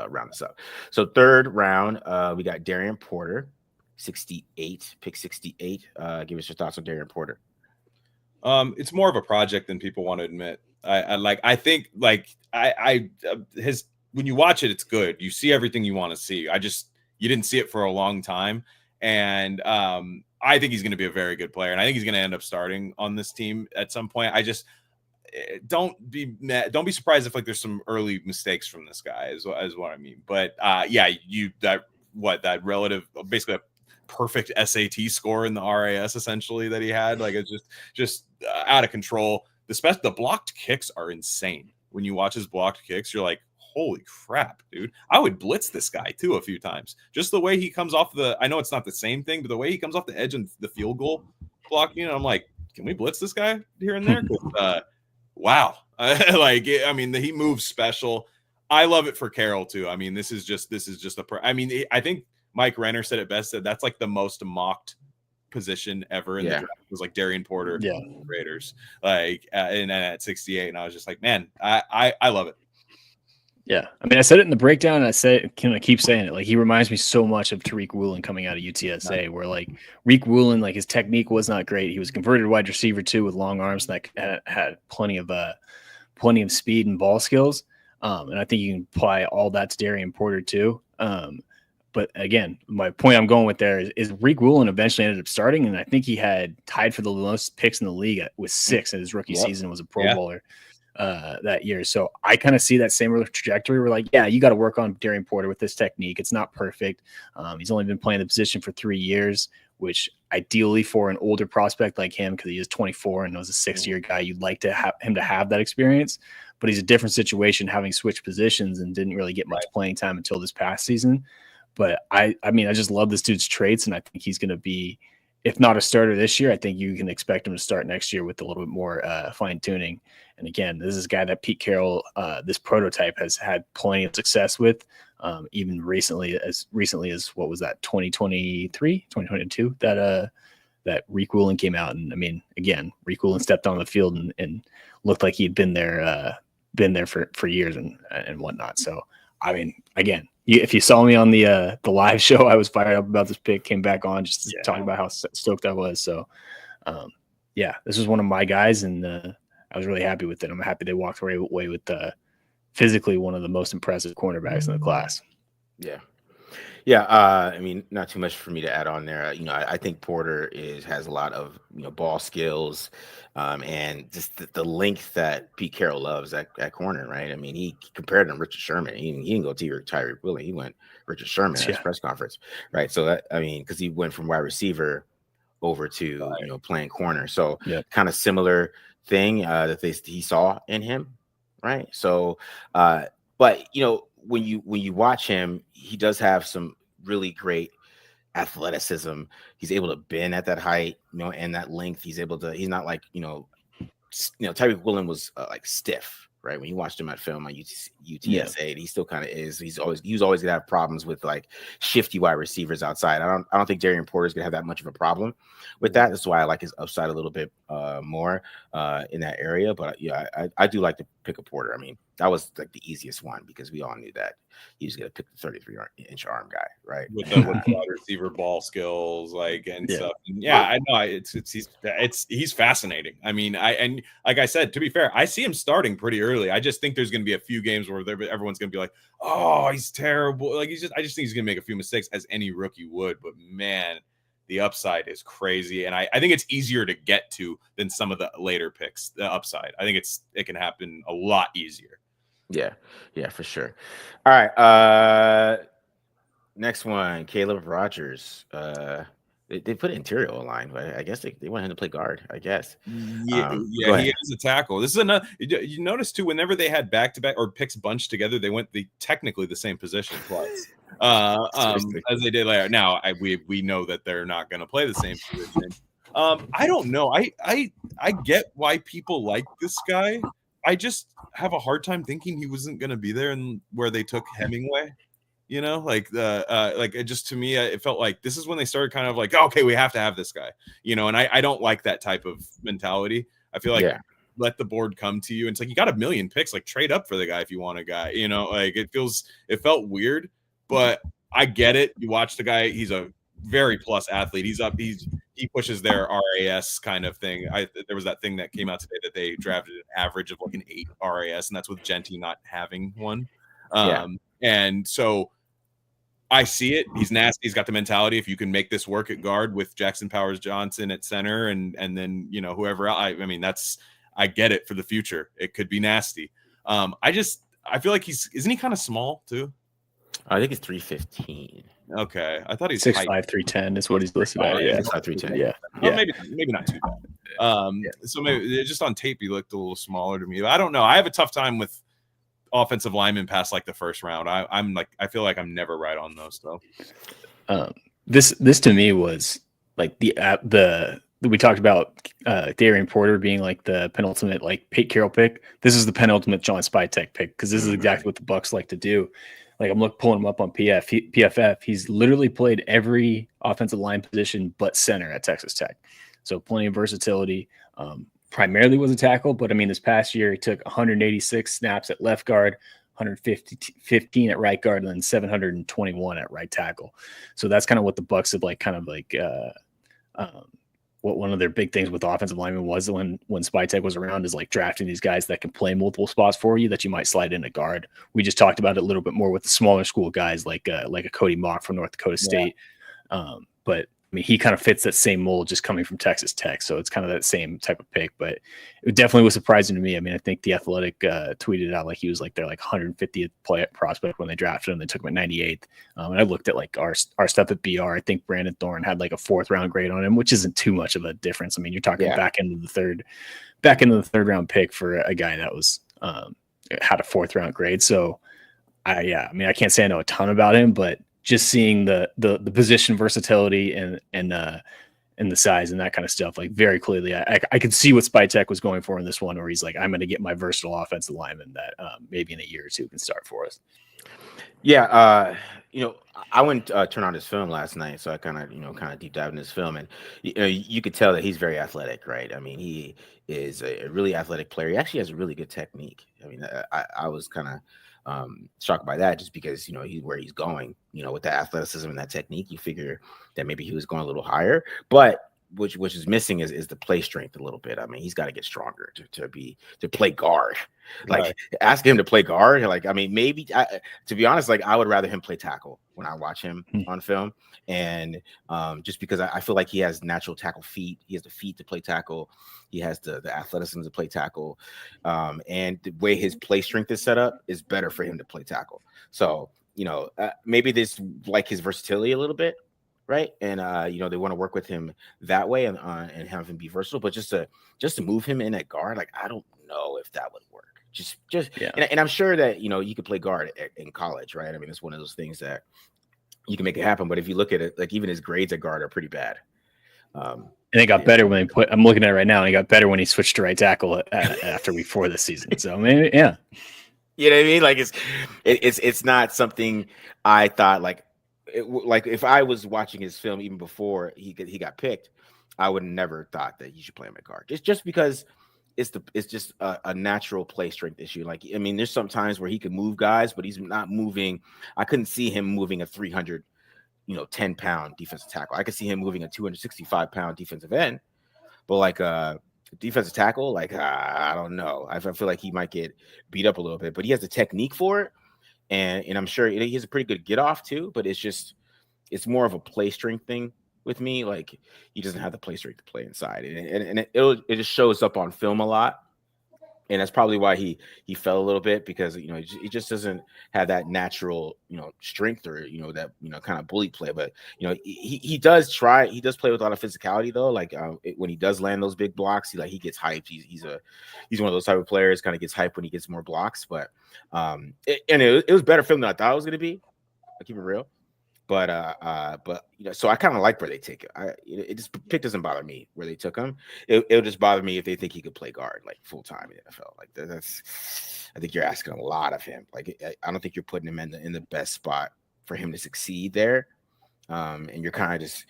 round this up. So third round, we got Darian Porter, 68, pick 68. Give us your thoughts on Darian Porter. It's more of a project than people want to admit. I think when you watch it, it's good. You see everything you want to see. You didn't see it for a long time. And I think he's going to be a very good player. And I think he's going to end up starting on this team at some point. I just don't be surprised if like there's some early mistakes from this guy is what I mean. But that relative, basically a perfect SAT score in the RAS essentially that he had. Like it's just out of control. The blocked kicks are insane. When you watch his blocked kicks, you're like, holy crap, dude. I would blitz this guy too a few times. Just the way he comes off I know it's not the same thing, but the way he comes off the edge and the field goal blocking, I'm like, can we blitz this guy here and there? Wow. He moves special. I love it for Carroll too. I mean, this is just I think Mike Renner said it best, said that's like the most mocked position ever in the draft. It was like Darian Porter, Raiders, and at 68. And I was just like, man, I love it. Yeah, I mean, I said it in the breakdown, and I keep saying it. Like, he reminds me so much of Tariq Woolen coming out of UTSA, where like Tariq Woolen, like his technique was not great. He was converted wide receiver too with long arms that had plenty of speed and ball skills. And I think you can apply all that to Darian Porter too. But again, my point I'm going with there is Tariq Woolen eventually ended up starting, and I think he had tied for the most picks in the league with 6 in his rookie season. Was a Pro Bowler that year. So I kind of see that same trajectory. We're like, yeah, you got to work on Darian Porter with this technique. It's not perfect. He's only been playing the position for 3 years. which ideally for an older prospect like him, because he is 24 and was a 6-year guy, you'd like to have him to have that experience. But he's a different situation, having switched positions and didn't really get much playing time until this past season. But I mean, I just love this dude's traits, and I think he's going to be, if not a starter this year, I think you can expect him to start next year with a little bit more fine tuning. And again, this is a guy that Pete Carroll, this prototype, has had plenty of success with, even recently as what was that, 2023, 2022, that Rick Woolen came out. And I mean, again, Rick Woolen stepped on the field and looked like he'd been there for years and whatnot. So, I mean, again, if you saw me on the live show, I was fired up about this pick, came back on just to talk about how stoked I was. So, this was one of my guys, and I was really happy with it. I'm happy they walked away with physically one of the most impressive cornerbacks in the class. Yeah. I mean, not too much for me to add on there. I think Porter has a lot of ball skills, and just the length that Pete Carroll loves at corner, right? I mean, he compared him to Richard Sherman. He didn't go to Tyreek Willing. He went Richard Sherman at his press conference, right? So that, I mean, because he went from wide receiver over to playing corner, so kind of similar thing that he saw in him, right? So, but when you watch him, he does have some really great athleticism. He's able to bend at that height, and that length. He's not like, Tyreek Woolen was like stiff, right? When you watched him at film on UTSA, he still kind of is. He was always gonna have problems with like shifty wide receivers outside. I don't think Darian Porter's gonna have that much of a problem with that. That's why I like his upside a little bit more in that area. But I do like to pick a Porter. I mean, that was like the easiest one because we all knew that he was going to pick the 33-inch arm guy, right? With the wide receiver ball skills, stuff. And I know he's fascinating. I mean, and like I said, to be fair, I see him starting pretty early. I just think there's going to be a few games where everyone's going to be like, "Oh, he's terrible." Like I just think he's going to make a few mistakes, as any rookie would. But man, the upside is crazy, and I think it's easier to get to than some of the later picks. The upside, I think it can happen a lot easier. Yeah, for sure. All right. Next one, Caleb Rogers. They put interior line, but I guess they want him to play guard, I guess. He is a tackle. This is another. You notice too, whenever they had back-to-back or picks bunched together, they went technically the same position twice. As they did later. Now we know that they're not going to play the same position. I don't know. I get why people like this guy. I just have a hard time thinking he wasn't going to be there and where they took Hemingway. It just, to me, it felt like this is when they started kind of like, okay, we have to have this guy, and I don't like that type of mentality. I feel like let the board come to you. And it's like, you got a million picks, like trade up for the guy if you want a guy, it felt weird, but I get it. You watch the guy, he's a very plus athlete. He pushes their RAS kind of thing. There was that thing that came out today that they drafted an average of like an 8 RAS, and that's with Genty not having one. And so I see it. He's nasty. He's got the mentality. If you can make this work at guard with Jackson Powers Johnson at center, and then whoever else, I mean, I get it for the future. It could be nasty. I feel like isn't he kind of small too? I think it's 315. Okay, I thought he's 6'5", 310 is what he's listed at. 6'5", 310. Yeah. Well, maybe not too bad. So maybe just on tape he looked a little smaller to me. I don't know. I have a tough time with offensive linemen past like the first round. I feel like I'm never right on those though. This to me was like we talked about Darian Porter being like the penultimate like Pete Carroll pick. This is the penultimate John Spytek pick because this is exactly what the Bucs like to do. Like I'm pulling him up on PFF. He's literally played every offensive line position but center at Texas Tech. So plenty of versatility. Primarily was a tackle, but I mean, this past year he took 186 snaps at left guard, 115 at right guard, and then 721 at right tackle. So that's kind of what the Bucs have what one of their big things with offensive linemen was when Spytek was around is like drafting these guys that can play multiple spots for you that you might slide in a guard. We just talked about it a little bit more with the smaller school guys like a Cody Mock from North Dakota State. But mean, he kind of fits that same mold just coming from Texas Tech. So it's kind of that same type of pick, but it definitely was surprising to me. I mean, I think The Athletic tweeted out like he was like their like 150th prospect when they drafted him. They took him at 98th. And I looked at like our stuff at BR. I think Brandon Thorne had like a 4th round grade on him, which isn't too much of a difference. I mean, you're talking back into the third round pick for a guy that was had a 4th round grade. So I mean, I can't say I know a ton about him, but just seeing the position versatility and the size and that kind of stuff, like very clearly, I could see what Spytek was going for in this one, where he's like, I'm going to get my versatile offensive lineman that maybe in a year or two can start for us. Yeah, I went turn on his film last night, so I kind of deep dive in his film, and you could tell that he's very athletic, right? I mean, he is a really athletic player. He actually has a really good technique. I mean, I was kind of shocked by that, just because where he's going, with that athleticism and that technique, you figure that maybe he was going a little higher, but which is missing is the play strength a little bit. I mean, he's got to get stronger to play guard. Like, right. Ask him to play guard. Like, I mean, maybe to be honest, like I would rather him play tackle when I watch him on film, and just because I feel like he has natural tackle feet. He has the feet to play tackle. He has the athleticism to play tackle, and the way his play strength is set up is better for him to play tackle. So maybe this like his versatility a little bit. Right. And, they want to work with him that way and have him be versatile. But just to move him in at guard, like, I don't know if that would work. And I'm sure that, you could play guard in college. Right. I mean, it's one of those things that you can make it happen. But if you look at it, like, even his grades at guard are pretty bad. And it got better when I'm looking at it right now, and he got better when he switched to right tackle after week 4 this season. So maybe, yeah. You know what I mean? Like, it's not something I thought like if I was watching his film even before he got picked, I would never thought that he should play him at guard. Just because it's just a natural play strength issue. Like, I mean, there's some times where he can move guys, but he's not moving. I couldn't see him moving a 310-pound defensive tackle. I could see him moving a 265-pound defensive end, but like defensive tackle, like I don't know. I feel like he might get beat up a little bit, but he has the technique for it. And I'm sure he has a pretty good get off too, but it's more of a play strength thing with me. Like, he doesn't have the play strength to play inside, and it just shows up on film a lot. And that's probably why he fell a little bit, because he just doesn't have that natural strength, or that kind of bully play. But he does play with a lot of physicality though. Like when he does land those big blocks, he gets hyped. He's one of those type of players, kind of gets hyped when he gets more blocks. But it was better film than I thought it was going to be. I'll keep it real. But so I kind of like where they take it. Pick doesn't bother me where they took him. It'll just bother me if they think he could play guard like full time in the NFL. Like I think you're asking a lot of him. Like, I don't think you're putting him in the best spot for him to succeed there. And you're kind of just,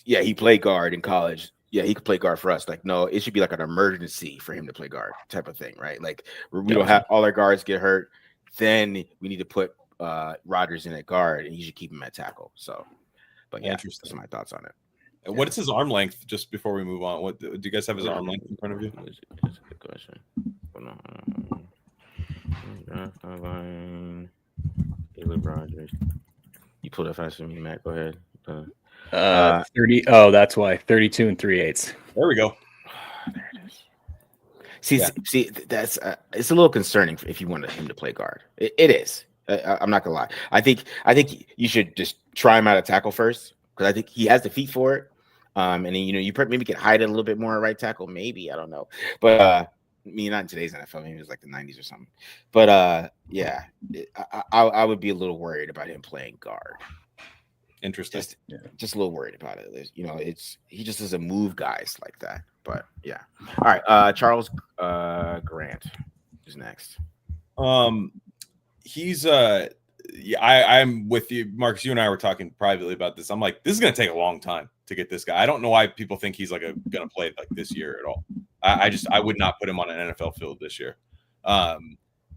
he played guard in college. Yeah, he could play guard for us. Like, no, it should be like an emergency for him to play guard type of thing, right? Like, we don't have all our guards get hurt, then we need to put Rodgers in at guard, and you should keep him at tackle. So, but yeah, that's my thoughts on it. And what is his arm length? Just before we move on, what do you guys have his arm length in front of you? That's a good question. Rodgers. You pulled it faster than me, Matt. Go ahead. 30. Oh, that's why 32 3/8. There we go. There it is. See, that's it's a little concerning if you wanted him to play guard. It is. I'm not gonna lie. I think you should just try him out at tackle first, because I think he has the feet for it. And then you maybe can hide it a little bit more at right tackle. Maybe, I don't know, but I mean, not in today's NFL. Maybe it was like the 90s or something. But I would be a little worried about him playing guard. Interesting. Just a little worried about it. He just doesn't move guys like that. But yeah. All right. Charles Grant is next. He's I'm with you, Marcus. You and I were talking privately about this. I'm like, this is going to take a long time to get this guy. I don't know why people think he's going to play like this year at all. I would not put him on an NFL field this year.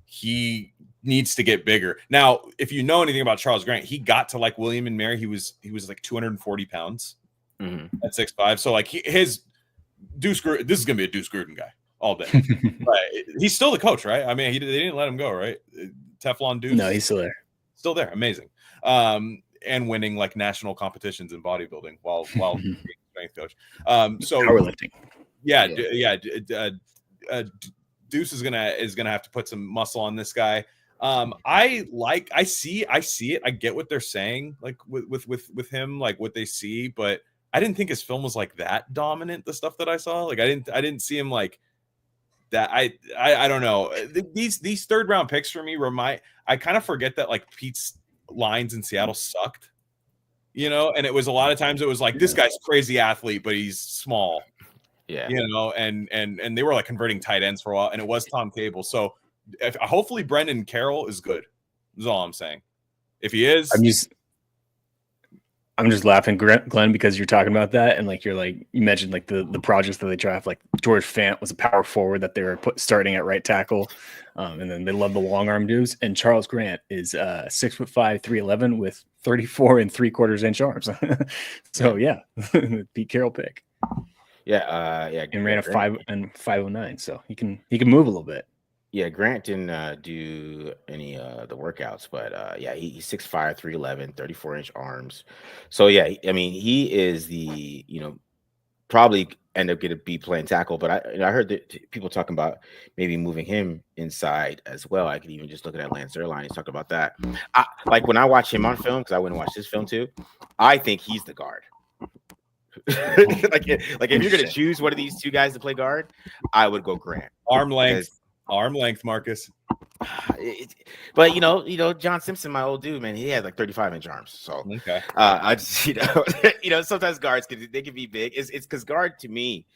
He needs to get bigger. Now, if you know anything about Charles Grant, he got to like William and Mary. He was like 240 pounds at 6'5". So like his Deuce. This is going to be a Deuce Gruden guy all day. Right. He's still the coach, right? I mean, they didn't let him go, right? Teflon Deuce. No, he's still there. Still there. Amazing. and winning like national competitions in bodybuilding while being a strength coach. So powerlifting. Deuce is gonna have to put some muscle on this guy. I see it. I get what they're saying, like with him, like what they see, but I didn't think his film was like that dominant. The stuff that I saw, like I didn't see him like that. I don't know. These third round picks for me I kind of forget that like Pete's lines in Seattle sucked, you know, and it was a lot of times it was like this guy's crazy athlete, but he's small. Yeah, you know, and they were like converting tight ends for a while, and it was Tom Cable. So hopefully Brendan Carroll is good. Is all I'm saying. If he is, I'm just laughing, Glenn, because you're talking about that, and like you mentioned like the projects that they draft. Like George Fant was a power forward that they were starting at right tackle, and then they love the long arm dudes. And Charles Grant is 6'5", 311 with 34 3/4 inch arms. So yeah, Pete Carroll pick. Yeah, and ran a 5.09, so he can move a little bit. Yeah, Grant didn't do any the workouts, but he's 6'5", 311, 34-inch arms. So yeah, I mean, he is the probably end up getting be playing tackle, but I heard that people talking about maybe moving him inside as well. I could even just look at Lance Zierlein. He's talking about that. Like when I watch him on film, because I wouldn't watch this film too, I think he's the guard. like if you're gonna choose one of these two guys to play guard, I would go Grant. Arm length, Marcus. But John Simpson, my old dude, man, he had like 35-inch arms. So okay, I just sometimes guards can be big. It's because guard to me,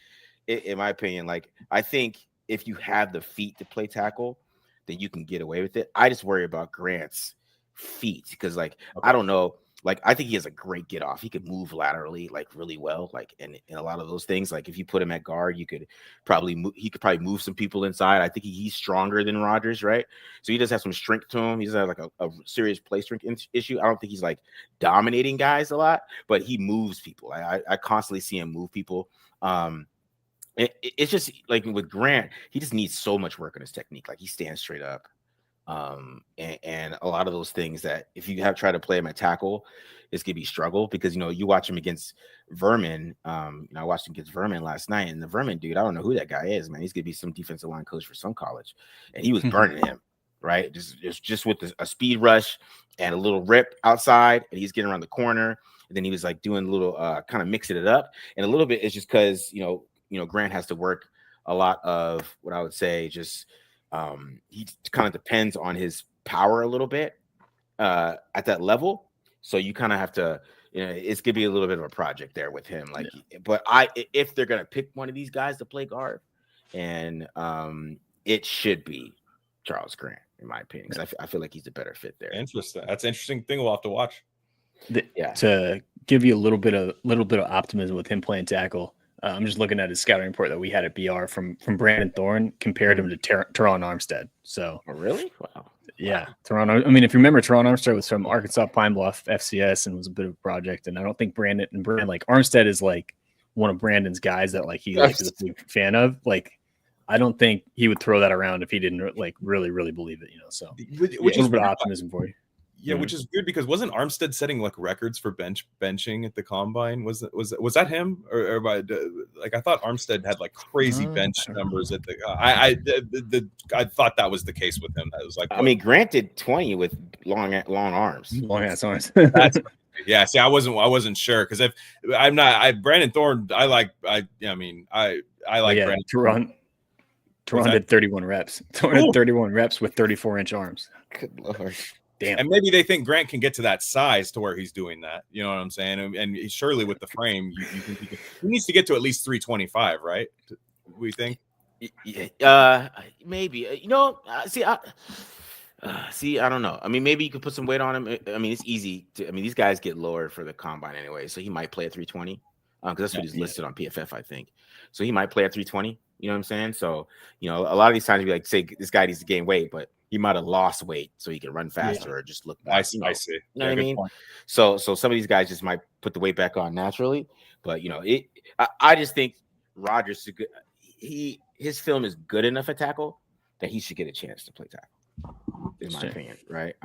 in my opinion, like I think if you have the feet to play tackle, then you can get away with it. I just worry about Grant's feet because I don't know. Like, I think he has a great get off. He could move laterally, like, really well. Like, and a lot of those things, like, if you put him at guard, he could probably move some people inside. I think he's stronger than Rodgers, right? So he does have some strength to him. He does have, like, a serious play strength issue. I don't think he's, like, dominating guys a lot, but he moves people. I constantly see him move people. It's just, like, with Grant, he just needs so much work on his technique. Like, he stands straight up. And a lot of those things that if you have tried to play him at tackle, it's gonna be struggle because you watch him against Vermin. I watched him against Vermin last night, and the Vermin dude, I don't know who that guy is, man. He's gonna be some defensive line coach for some college, and he was burning him, right? Just with a speed rush and a little rip outside, and he's getting around the corner, and then he was like doing a little kind of mixing it up, and a little bit is just because Grant has to work a lot of what I would say just. He kind of depends on his power a little bit at that level. So you kind of have to, it's going to be a little bit of a project there with him. Like, but if they're going to pick one of these guys to play guard, and it should be Charles Grant, in my opinion, because I feel like he's a better fit there. Interesting. That's an interesting thing we'll have to watch. To give you a little bit of optimism with him playing tackle. I'm just looking at his scouting report that we had at BR from Brandon Thorne, compared him to Teron Armstead. So, really? Wow. Yeah. Teron, I mean, if you remember, Teron Armstead was from Arkansas Pine Bluff FCS and was a bit of a project. And I don't think Brandon like Armstead is like one of Brandon's guys that like he is a big fan of. Like, I don't think he would throw that around if he didn't like really, really believe it, So which is a little bit of optimism for you. Yeah, which is good because wasn't Armstead setting like records for benching at the combine? Was that him or like I thought Armstead had like crazy bench numbers at the I thought that was the case with him. That was like I mean, Grant did 20 with long arms, long ass arms. Yeah, see, I wasn't sure because Brandon Thorne. I like Brandon. Teron did 31 reps. Teron did 31 reps with 34-inch arms. Good Lord. Damn. And maybe they think Grant can get to that size to where he's doing that. You know what I'm saying? And surely with the frame, you think he needs to get to at least 325, right? We think. Yeah, maybe. See, I don't know. I mean, maybe you could put some weight on him. I mean, it's easy. These guys get lowered for the combine anyway, so he might play at 320 because that's what he's listed on PFF, I think. So he might play at 320. You know what I'm saying? So a lot of these times, we like say this guy needs to gain weight, but he might have lost weight so he can run faster or just look back. I see. You know what I mean? Point. So some of these guys just might put the weight back on naturally, but I just think Rodgers his film is good enough at tackle that he should get a chance to play tackle. is my opinion, right?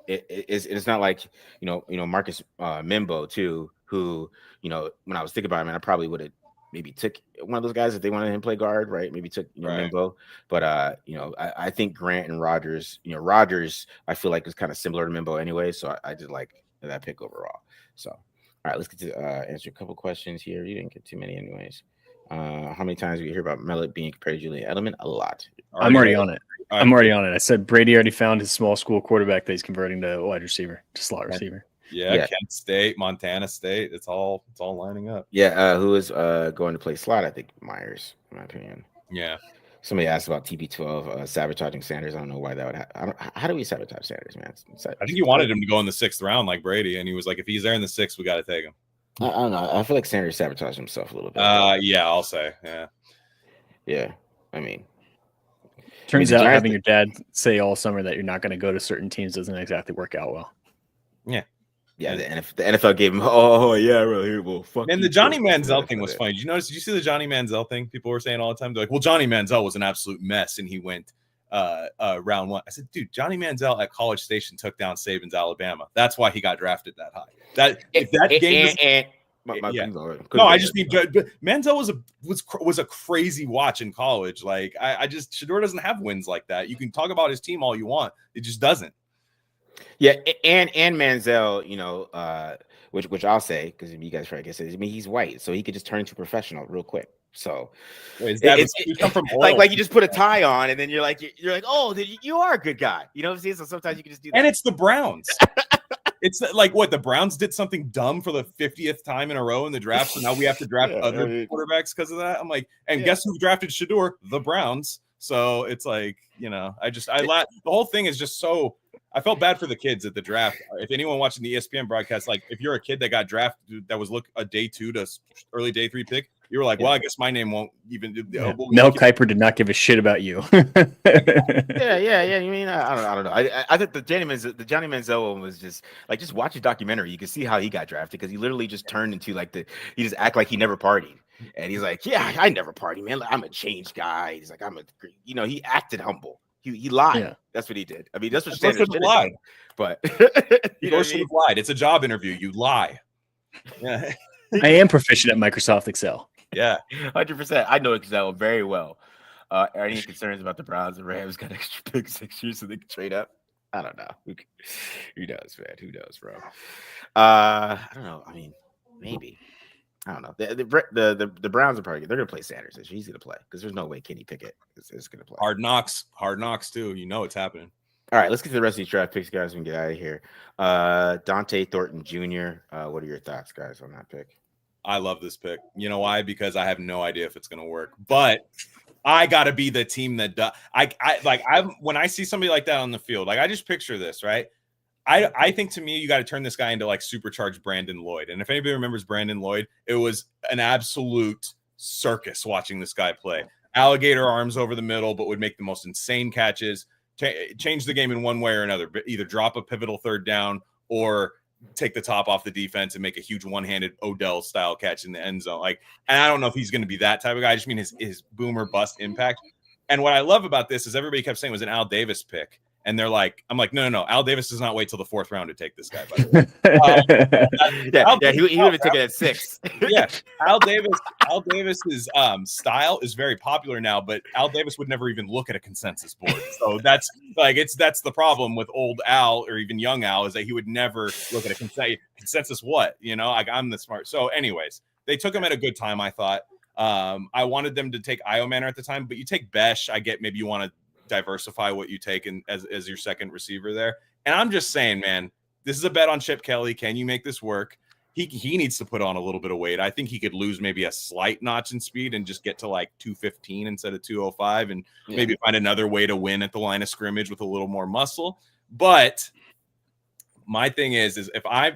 It's not like Marcus Mimbo too, who when I was thinking about him, I probably would have maybe took one of those guys if they wanted him to play guard, right? Maybe took Right. Mimbo, but I think Grant and Rogers, Rogers, I feel like is kind of similar to Mimbo anyway, so I just like that pick overall. So, all right, let's get to answer a couple questions here. You didn't get too many, anyways. How many times do you hear about Mellett being compared to Julian Edelman? A lot. I'm already on it. I'm already on it. I said Brady already found his small school quarterback that he's converting to wide receiver, to slot receiver. Yeah, Kent State, Montana State. It's all lining up. Yeah, who is going to play slot? I think Myers, in my opinion. Yeah. Somebody asked about TB12 sabotaging Sanders. I don't know why that would happen. How do we sabotage Sanders, man? I think you wanted him to go in the 6th round like Brady, and he was like, if he's there in the 6th, we got to take him. I don't know. I feel like Sanders sabotaged himself a little bit. Yeah, I'll say. Yeah. I mean, turns out having your dad say all summer that you're not going to go to certain teams doesn't exactly work out well. Yeah. Yeah, the NFL gave him, well, fuck. And the Johnny Manziel thing was funny. Did you see the Johnny Manziel thing? People were saying all the time, they're like, well, Johnny Manziel was an absolute mess, and he went round 1. I said, dude, Johnny Manziel at College Station took down Saban's Alabama. That's why he got drafted that high. I just mean Manziel was a crazy watch in college. Like Shedeur doesn't have wins like that. You can talk about his team all you want, it just doesn't. Yeah, and Manziel, which I'll say because you guys probably guess it. I mean, he's white, so he could just turn into a professional real quick. So you come from like you just put a tie on, and then you're like, oh, you are a good guy. You know what I'm saying? So sometimes you can just do that. And it's the Browns. It's like what the Browns did something dumb for the 50th time in a row in the draft, so now we have to draft other quarterbacks because of that. I'm like, and guess who drafted Shedeur? The Browns. So it's like, the whole thing is just so. I felt bad for the kids at the draft. If anyone watching the ESPN broadcast, like if you're a kid that got drafted that was a day 2 to early day 3 pick, you were like, well, I guess my name won't even. Mel Kiper did not give a shit about you. Yeah. You mean I don't know. I think the Johnny Manziel one was just watch a documentary. You can see how he got drafted because he literally just turned into he just act like he never partied, and he's like, yeah, I never party, man. I'm a changed guy. He's like, he acted humble. He lied. Yeah. That's what he did. I mean, that's what Sanders did. Lied. But you should have lied. It's a job interview. You lie. Yeah. I am proficient at Microsoft Excel. Yeah, 100%. I know Excel very well. Are any concerns about the Browns and Rams got extra picks 6 years so they can trade up? I don't know. Who knows, man? Who knows, bro? I don't know. I mean, maybe. I don't know. The Browns are probably they're gonna play Sanders this year. He's gonna play because there's no way Kenny Pickett is gonna play. Hard knocks too. It's happening. All right, let's get to the rest of these draft picks, guys. We can get out of here. Dante Thornton Jr. What are your thoughts, guys, on that pick? I love this pick. You know why? Because I have no idea if it's gonna work, but I gotta be the team that does. When I see somebody like that on the field, I just picture this, right? I think to me, you got to turn this guy into supercharged Brandon Lloyd. And if anybody remembers Brandon Lloyd, it was an absolute circus watching this guy play. Alligator arms over the middle, but would make the most insane catches, change the game in one way or another, either drop a pivotal 3rd down or take the top off the defense and make a huge one-handed Odell style catch in the end zone. And I don't know if he's going to be that type of guy. I just mean his boomer bust impact. And what I love about this is everybody kept saying it was an Al Davis pick. And they're like, I'm like, no. Al Davis does not wait till the 4th round to take this guy. By the way. He would have taken it at 6. Yeah, Al Davis's style is very popular now, but Al Davis would never even look at a consensus board. So that's the problem with old Al or even young Al is that he would never look at a consensus. What I'm the smart. So, anyways, they took him at a good time. I thought I wanted them to take Io Manor at the time, but you take Besh. I get maybe you want to diversify what you take as your second receiver there. And I'm just saying, man, this is a bet on Chip Kelly. Can you make this work? He needs to put on a little bit of weight. I think he could lose maybe a slight notch in speed and just get to 215 instead of 205 and maybe find another way to win at the line of scrimmage with a little more muscle. But my thing is if I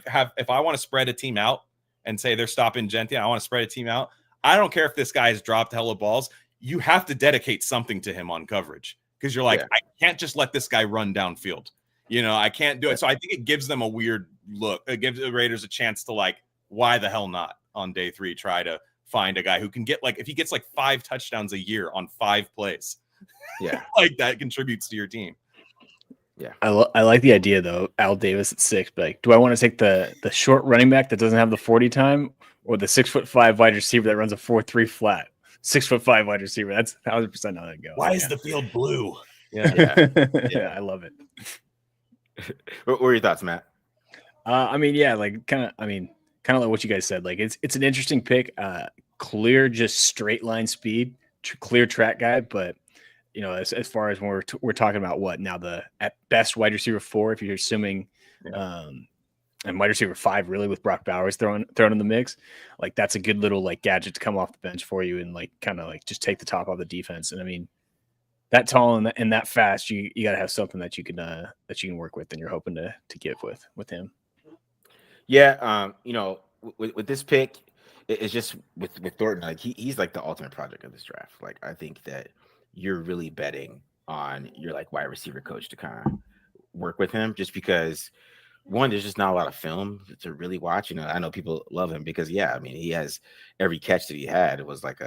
want to spread a team out and say they're stopping Gentry, I want to spread a team out. I don't care if this guy has dropped hella balls. You have to dedicate something to him on coverage. Because you're I can't just let this guy run downfield. I can't do it. So I think it gives them a weird look. It gives the Raiders a chance to why the hell not on day 3 try to find a guy who can get if he gets 5 touchdowns a year on 5 plays. Yeah. That contributes to your team. I like the idea though. Al Davis at 6, but like, do I want to take the short running back that doesn't have the 40 time, or the 6'5" wide receiver that runs a 4.3 flat? 6'5" wide receiver. That's 100% how that goes. Why is the field blue? Yeah, I love it. What were your thoughts, Matt? I mean, yeah, like kind of like what you guys said. Like it's an interesting pick. Clear, just straight line speed, clear track guy. But as far as when we're talking about what now, the at best wide receiver 4, if you're assuming, and wide receiver 5 really with Brock Bowers thrown in the mix, like that's a good little like gadget to come off the bench for you and like kind of like just take the top off the defense. And I mean, that tall and that fast, you got to have something that you can work with, and you're hoping to give with him. Yeah, with this pick, it's just with Thornton, like he's like the ultimate project of this draft. Like I think that you're really betting on your like wide receiver coach to kind of work with him, just because one, there's just not a lot of film to really watch. I know people love him because I mean he has every catch that he had was like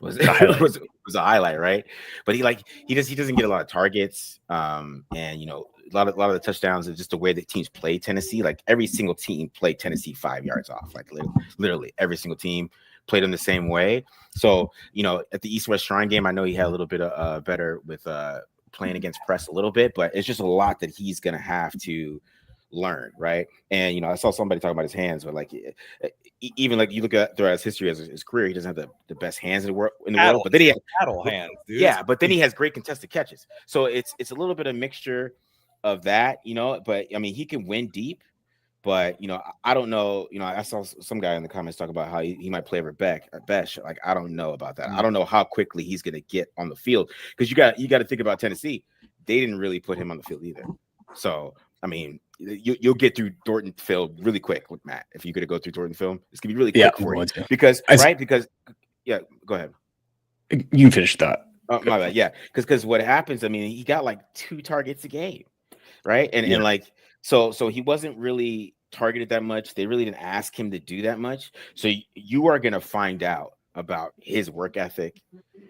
was a highlight, right? But he doesn't get a lot of targets, and a lot of the touchdowns is just the way that teams play Tennessee. Like every single team played Tennessee 5 yards off, like literally every single team played them the same way. So at the East West Shrine game, I know he had a little bit of better with playing against press a little bit, but it's just a lot that he's gonna have to learn, right? And I saw somebody talking about his hands, but like even like you look at throughout his history as his career, he doesn't have the best hands in the world, but then he has paddle hands, dude. Yeah, but then he has great contested catches. So it's a little bit of mixture of that, but I mean he can win deep, but I don't know. I saw some guy in the comments talk about how he might play over Besh. Like I don't know about that. I don't know how quickly he's gonna get on the field, because you got to think about Tennessee. They didn't really put him on the field either. So I mean, you'll get through Thornton film really quick with Matt. If you could go through Thornton film, it's gonna be really quick for you because go ahead. You can finish that. Oh, my bad. Yeah, because what happens? I mean, he got like 2 targets a game, right? And like so he wasn't really targeted that much. They really didn't ask him to do that much. So you are gonna find out about his work ethic,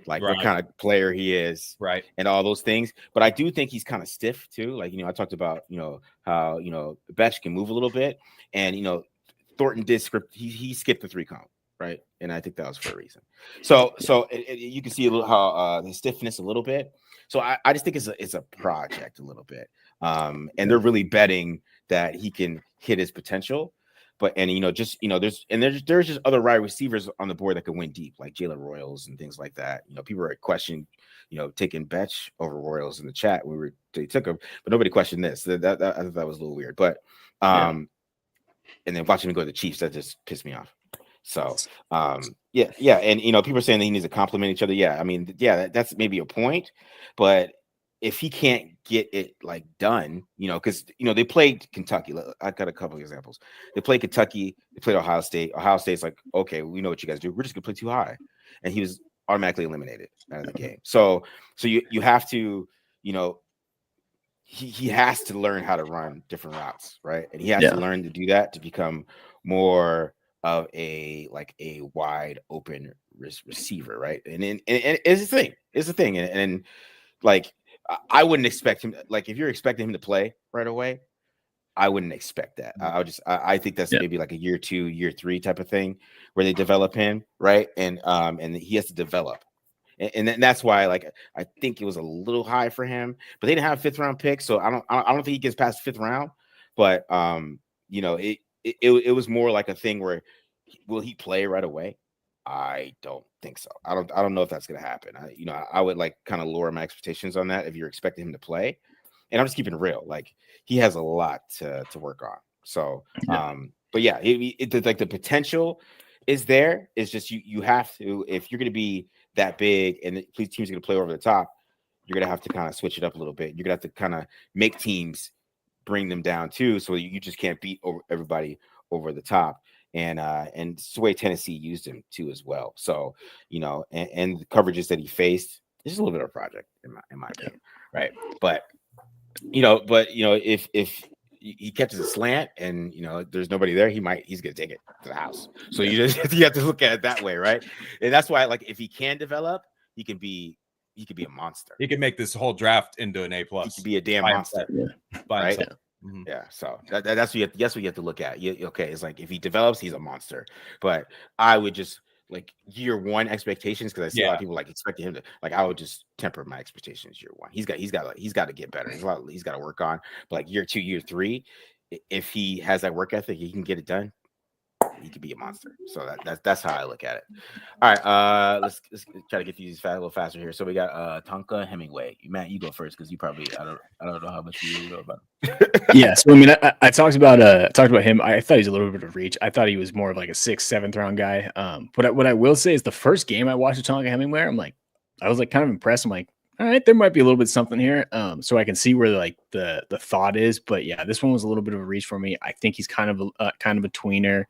like what kind of player he is, right, and all those things. But I do think he's kind of stiff too. Like I talked about how Betch can move a little bit, and Thornton did script. He skipped the 3 count, right, and I think that was for a reason. So you can see a little how the stiffness a little bit. So I just think it's a project a little bit, and they're really betting that he can hit his potential. But there's just other wide receivers on the board that can win deep, like Jalen Royals and things like that. People are questioning, taking Betch over Royals in the chat. They took him, but nobody questioned this. That I thought that was a little weird. But and then watching him go to the Chiefs, that just pissed me off. So and people are saying that he needs to compliment each other. Yeah, I mean, that's maybe a point, but if he can't get it like done, because they played Kentucky. I got a couple of examples. They played Kentucky, they played Ohio State. Ohio State's like, okay, we know what you guys do. We're just gonna play too high, and he was automatically eliminated out of the game. So you have to, he has to learn how to run different routes, right? And he has to learn to do that to become more of a wide open receiver, right? And it's a thing, and like. I wouldn't expect him, like if you're expecting him to play right away, I wouldn't expect that. I think that's maybe like a year 2, year 3 type of thing where they develop him, right? And he has to develop, and that's why I think it was a little high for him. But they didn't have a 5th round pick, so I don't think he gets past the 5th round. But it was more like a thing where will he play right away? I don't think so. I don't know if that's going to happen. I would kind of lower my expectations on that if you're expecting him to play. And I'm just keeping it real. Like he has a lot to work on. So, but the potential is there. It's just you have to, if you're going to be that big and the team's going to play over the top, you're going to have to kind of switch it up a little bit. You're going to have to kind of make teams bring them down too, so you just can't beat everybody over the top. And it's the way Tennessee used him too as well. So, and the coverages that he faced, it's just a little bit of a project in my opinion, right? But if he catches a slant and there's nobody there, he's gonna take it to the house. So you have to look at it that way, right? And that's why if he can develop, he can be he could be a monster. He could make this whole draft into an A+. He could be a damn by monster. himself. By Right? himself. Mhm. Yeah, so that's what you have to look at. Okay, it's like if he develops, he's a monster. But I would just like year one expectations, because I see a lot of people like expecting him to, like, I would just temper my expectations year one. He's got to get better. He's got to work on. But like year two, year three, if he has that work ethic, he can get it done. He could be a monster. So that's how I look at it. All right, let's try to get these a little faster here. So we got Tonka Hemingway. Matt, you go first, because you probably I don't know how much you know about him. Yeah, so I mean, I talked about him. I thought he's a little bit of reach. I thought he was more of like a 6th, 7th round guy. But what I will say is the first game I watched of Tonka Hemingway, I was like kind of impressed. I'm like, all right, there might be a little bit something here. So I can see where like the thought is. But yeah, this one was a little bit of a reach for me. I think he's kind of a tweener.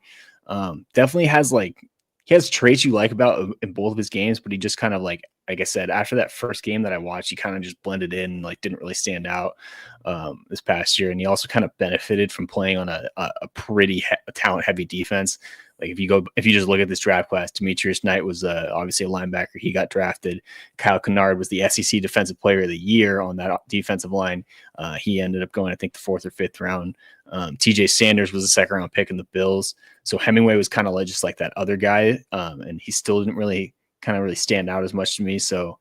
Definitely has he has traits you like about in both of his games, but he just kind of like I said, after that first game that I watched, he kind of just blended in and like didn't really stand out this past year. And he also kind of benefited from playing on a pretty talent heavy defense. Like if you just look at this draft class, Demetrius Knight was obviously a linebacker. He got drafted. Kyle Kennard was the SEC Defensive Player of the Year on that defensive line. He ended up going, I think, the 4th or 5th round. TJ Sanders was a 2nd round pick in the Bills. So Hemingway was kind of like just like that other guy. And he still didn't really stand out as much to me. So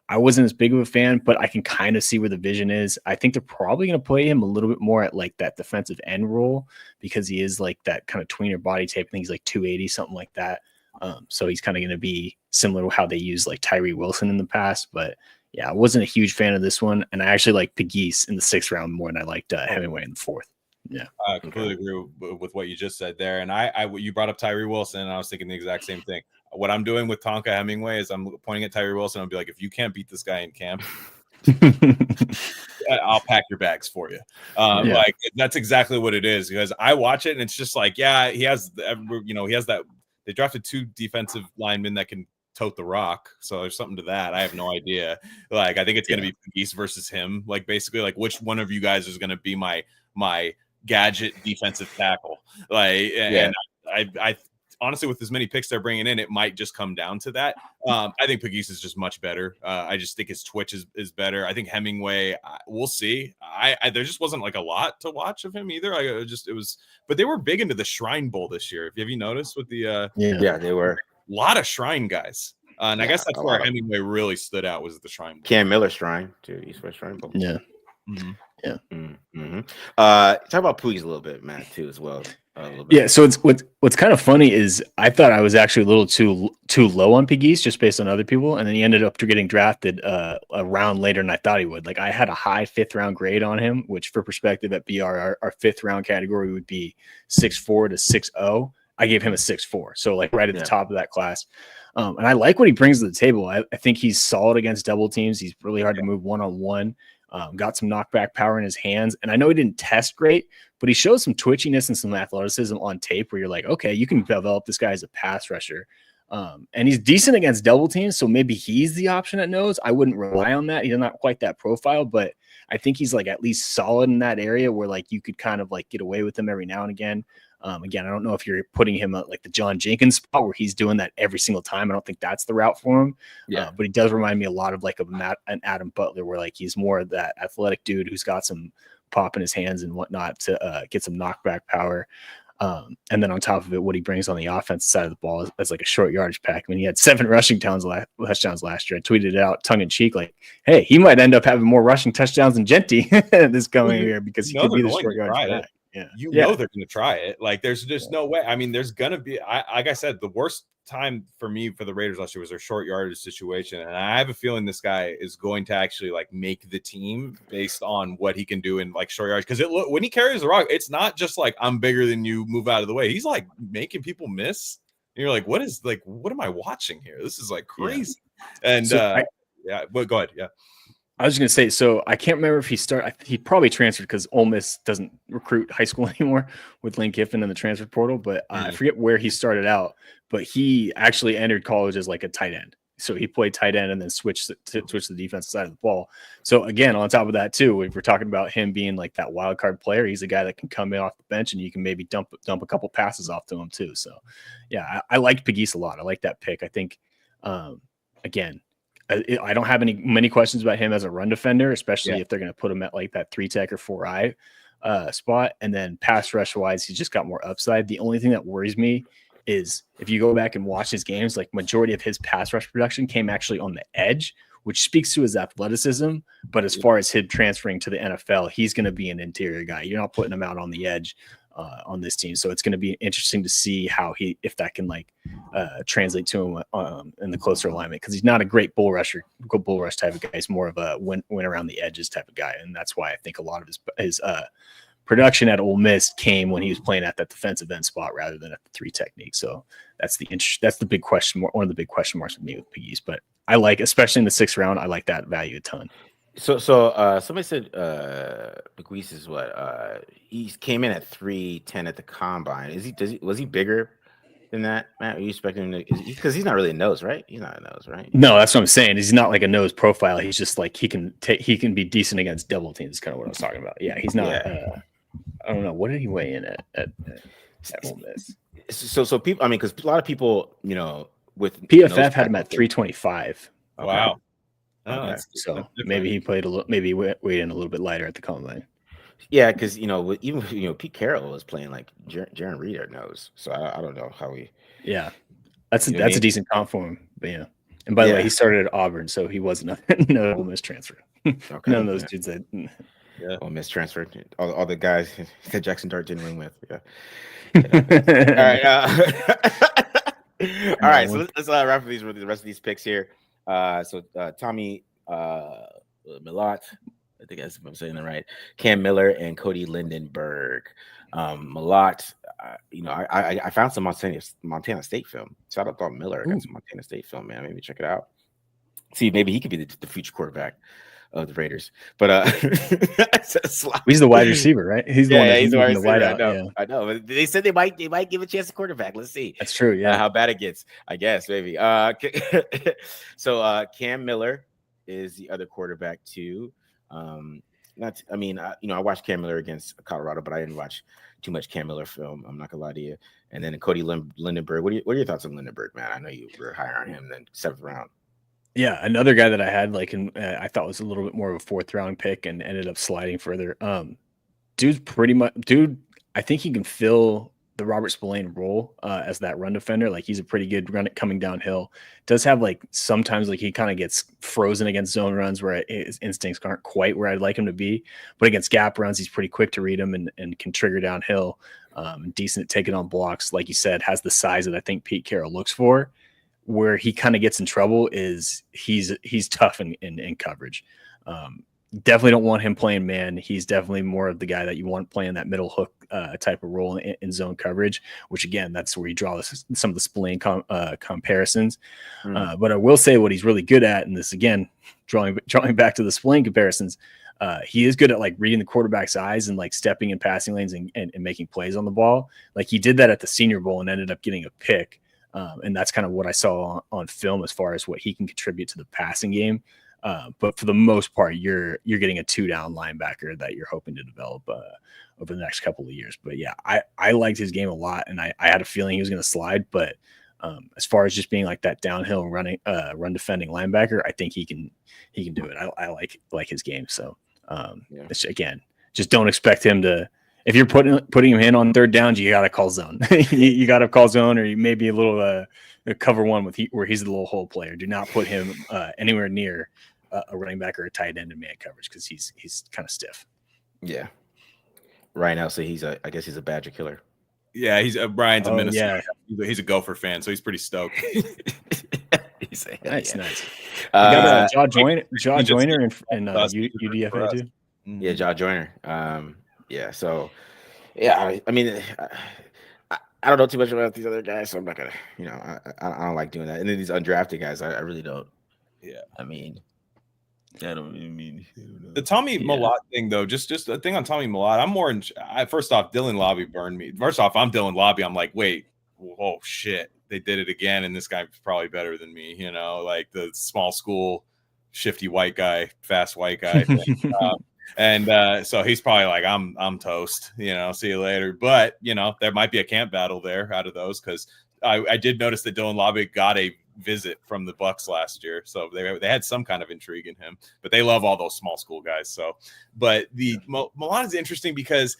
I wasn't as big of a fan, but I can kind of see where the vision is. I think they're probably going to play him a little bit more at like that defensive end role, because he is like that kind of tweener body type. I think he's like 280, something like that. So he's kind of going to be similar to how they use like Tyree Wilson in the past. But yeah, I wasn't a huge fan of this one. And I actually like Pegues in the 6th round more than I liked Hemingway in the 4th. Yeah, I completely agree with what you just said there. And you brought up Tyree Wilson, and I was thinking the exact same thing. What I'm doing with Tonka Hemingway is I'm pointing at Tyree Wilson. I'll be like, if you can't beat this guy in camp, I'll pack your bags for you. Like that's exactly what it is, because I watch it and it's just like, yeah, he has that. They drafted 2 defensive linemen that can tote the rock, so there's something to that. I have no idea. Like I think it's going to be Pegues versus him. Like basically, like which one of you guys is going to be my gadget defensive tackle? And I honestly, with as many picks they're bringing in, it might just come down to that. I think Pegues is just much better. I just think his twitch is better. I think Hemingway, we'll see. There just wasn't like a lot to watch of him either. But they were big into the Shrine Bowl this year. Have you noticed with the they were a lot of Shrine guys. And I guess that's where Hemingway really stood out, was the Shrine Bowl. Cam Miller Shrine too, East West Shrine Bowl. Yeah. Mm-hmm. Yeah. Mm-hmm. Talk about Pegues a little bit, Matt, too, as well. Yeah. So it's what's kind of funny is I thought I was actually a little too low on Pegues just based on other people, and then he ended up getting drafted a round later than I thought he would. Like I had a high 5th round grade on him, which for perspective at BR, our 5th round category would be 6'4" to 6'0". I gave him a 6'4", so like right at the top of that class. And I like what he brings to the table. I think he's solid against double teams. He's really hard to move one-on-one. Got some knockback power in his hands. And I know he didn't test great, but he shows some twitchiness and some athleticism on tape where you're like, okay, you can develop this guy as a pass rusher. And he's decent against double teams, so maybe he's the option at nose. I wouldn't rely on that. He's not quite that profile, but I think he's like at least solid in that area where like you could kind of like get away with him every now and again. Again, I don't know if you're putting him at like the John Jenkins spot where he's doing that every single time. I don't think that's the route for him. Yeah. But he does remind me a lot of like an Adam Butler, where like he's more of that athletic dude who's got some pop in his hands and whatnot to get some knockback power. And then on top of it, what he brings on the offensive side of the ball is like a short yardage pack. I mean, he had 7 rushing touchdowns last year. I tweeted it out tongue in cheek, like, hey, he might end up having more rushing touchdowns than Genty this coming year, because he could be the short yardage pack. Yeah. Know they're going to try it. Like there's just no way. I mean, there's going to be, like I said, the worst time for me for the Raiders last year was their short yardage situation. And I have a feeling this guy is going to actually like make the team based on what he can do in like short yardage. Because when he carries the rock, it's not just like, I'm bigger than you, move out of the way. He's like making people miss. And you're like, what am I watching here? This is like crazy. Yeah. And but go ahead. Yeah. I was going to say, so I can't remember if he probably transferred because Ole Miss doesn't recruit high school anymore with Lane Kiffin in the transfer portal, but I forget where he started out, but he actually entered college as like a tight end. So he played tight end and then switched to the defensive side of the ball. So again, on top of that too, if we're talking about him being like that wild card player, he's a guy that can come in off the bench and you can maybe dump a couple passes off to him too. So yeah, I liked Pegues a lot. I like that pick. I think, again, I don't have many questions about him as a run defender, especially if they're going to put him at like that 3-tech or 4-eye spot. And then pass rush wise, he's just got more upside. The only thing that worries me is if you go back and watch his games, like majority of his pass rush production came actually on the edge, which speaks to his athleticism. But as far as him transferring to the NFL, he's going to be an interior guy. You're not putting him out on the edge on this team. So it's going to be interesting to see if that can like translate to him in the closer alignment, because he's not a great bull rush type of guy. He's more of a win around the edges type of guy. And that's why I think a lot of his production at Ole Miss came when he was playing at that defensive end spot rather than at the 3 technique. So that's the big question, one of the big question marks with me with Pegues. But I like, especially in the 6th round, I like that value a ton. So somebody said Pegues is what he came in at 310 at the combine. Was he bigger than that, Matt? Are you expecting him to, because he's not really a nose, right? He's not a nose, right? No, that's what I'm saying. He's not like a nose profile. He's just like he can be decent against double teams. Is kind of what I was talking about. Yeah, he's not. Yeah. I don't know. What did he weigh in at Ole Miss? So people, I mean, because a lot of people, with PFF had him at 325. Okay. Wow. Okay. So maybe he played maybe weighed in a little bit lighter at the combine. Yeah, because even Pete Carroll was playing like Jaron Reed at nose, so I don't know how we. Yeah, that's a decent comp for him. But yeah, and by the way, he started at Auburn, so he wasn't no Ole Miss transfer. Okay, none of those dudes that. Yeah, Ole Miss transferred all the guys that Jackson Dart didn't win with. Yeah. All right. So let's wrap up the rest of these picks here. So Tommy Millot, I think that's if I'm saying that right. Cam Miller and Cody Lindenberg. Millot, I found some Montana State film. Shout out to Miller. I got some Montana State film, man. Maybe check it out. See, maybe he could be the future quarterback of the Raiders. But he's the wide receiver, right? He's the one he's the wide receiver. I know. But they said they might give a chance to quarterback. Let's see. That's true. Yeah. How bad it gets, I guess, maybe. So Cam Miller is the other quarterback too. I watched Cam Miller against Colorado, but I didn't watch too much Cam Miller film. I'm not gonna lie to you. And then Cody Lindenberg. What are your thoughts on Lindenberg, man? I know you were higher on him than 7th round. Yeah, another guy that I had I thought was a little bit more of a 4th round pick and ended up sliding further. I think he can fill the Robert Spillane role as that run defender. Like he's a pretty good run coming downhill. Does have like sometimes like he kind of gets frozen against zone runs where his instincts aren't quite where I'd like him to be. But against gap runs, he's pretty quick to read them and can trigger downhill. Decent at taking on blocks. Like you said, has the size that I think Pete Carroll looks for. Where he kind of gets in trouble is he's tough in coverage. Definitely don't want him playing man. He's definitely more of the guy that you want playing that middle hook type of role in zone coverage, which again, that's where you draw some of the Spillane comparisons. But I will say what he's really good at, and this again, drawing back to the Spillane comparisons, he is good at like reading the quarterback's eyes and like stepping in passing lanes and making plays on the ball. Like he did that at the Senior Bowl and ended up getting a pick. And that's kind of what I saw on film as far as what he can contribute to the passing game. But for the most part, you're getting a 2-down linebacker that you're hoping to develop over the next couple of years. But yeah, I liked his game a lot, and I had a feeling he was going to slide. But as far as just being like that downhill run defending linebacker, I think he can do it. I like his game. So again, just don't expect him to. If you're putting him in on 3rd downs, you got to call zone. you got to call zone, or maybe a little cover one where he's the little hole player. Do not put him anywhere near a running back or a tight end in man coverage because he's kind of stiff. Yeah. Ryan Elsey, I guess he's a Badger killer. Yeah, Brian's a Minnesota. Yeah. He's a Gopher fan, so he's pretty stoked. Nice. You got Jaw Joyner in UDFA too. Yeah, Jaw Joyner. Yeah, so I mean, I don't know too much about these other guys, so I'm not gonna, I don't like doing that. And then these undrafted guys, I really don't. Yeah, I mean, I don't mean the Tommy Millot thing though. Just a thing on Tommy Millot. I'm more. First off, Dylan Lobby burned me. First off, I'm Dylan Lobby. I'm like, wait, oh shit, they did it again, and this guy's probably better than me. Like the small school, shifty white guy, fast white guy. And so he's probably like, I'm toast, see you later. But, there might be a camp battle there out of those because I did notice that Dylan Lobby got a visit from the Bucks last year, so they had some kind of intrigue in him. But they love all those small school guys. So, but the Milan is interesting because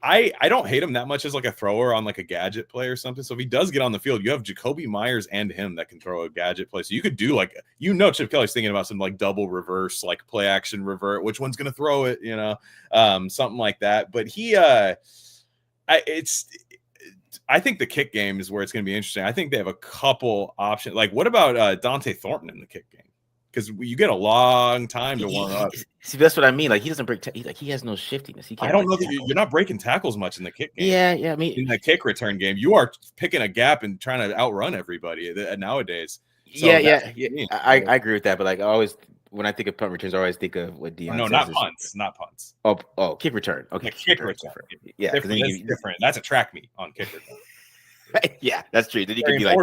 I don't hate him that much as like a thrower on like a gadget play or something. So if he does get on the field, you have Jacoby Myers and him that can throw a gadget play. So you could do like, Chip Kelly's thinking about some like double reverse, like play action revert. Which one's going to throw it? Something like that. But I think the kick game is where it's going to be interesting. I think they have a couple options. Like, what about Dante Thornton in the kick game? Because you get a long time to warm up. See, that's what I mean. Like, he doesn't break. He has no shiftiness. He can't. I don't know that you're not breaking tackles much in the kick game. Yeah. I mean, in the kick return game, you are picking a gap and trying to outrun everybody nowadays. So yeah. I agree with that. But like, when I think of punt returns, I always think of what Dion. No, not punts. Oh, kick return. Okay, kick return. Yeah, different. That's a track meet on kick return. Yeah, that's true. Then you could be like,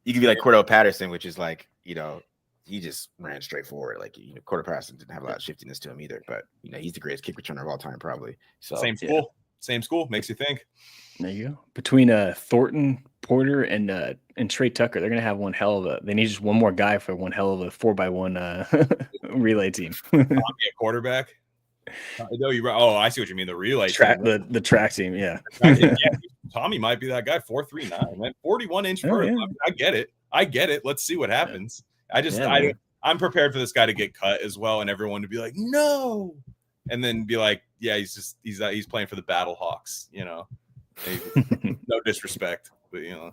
you could be like Cordell Patterson, which is like, he just ran straight forward. Like, Cordell Patterson didn't have a lot of shiftiness to him either, but he's the greatest kick returner of all time, probably. So same school makes you think. There you go. Between Thornton, Porter, and Trey Tucker, they're gonna have one hell of a. They need just one more guy for one hell of a 4x1 relay team. A quarterback. No, you're right. Oh, I see what you mean. The relay track, team. The track team, yeah. Tommy might be that guy. 4.39, man. 41-inch vertical. Yeah. I get it. Let's see what happens. Yeah. I'm prepared for this guy to get cut as well, and everyone to be like, no, and then be like, yeah, he's playing for the Battle Hawks, No disrespect, but you know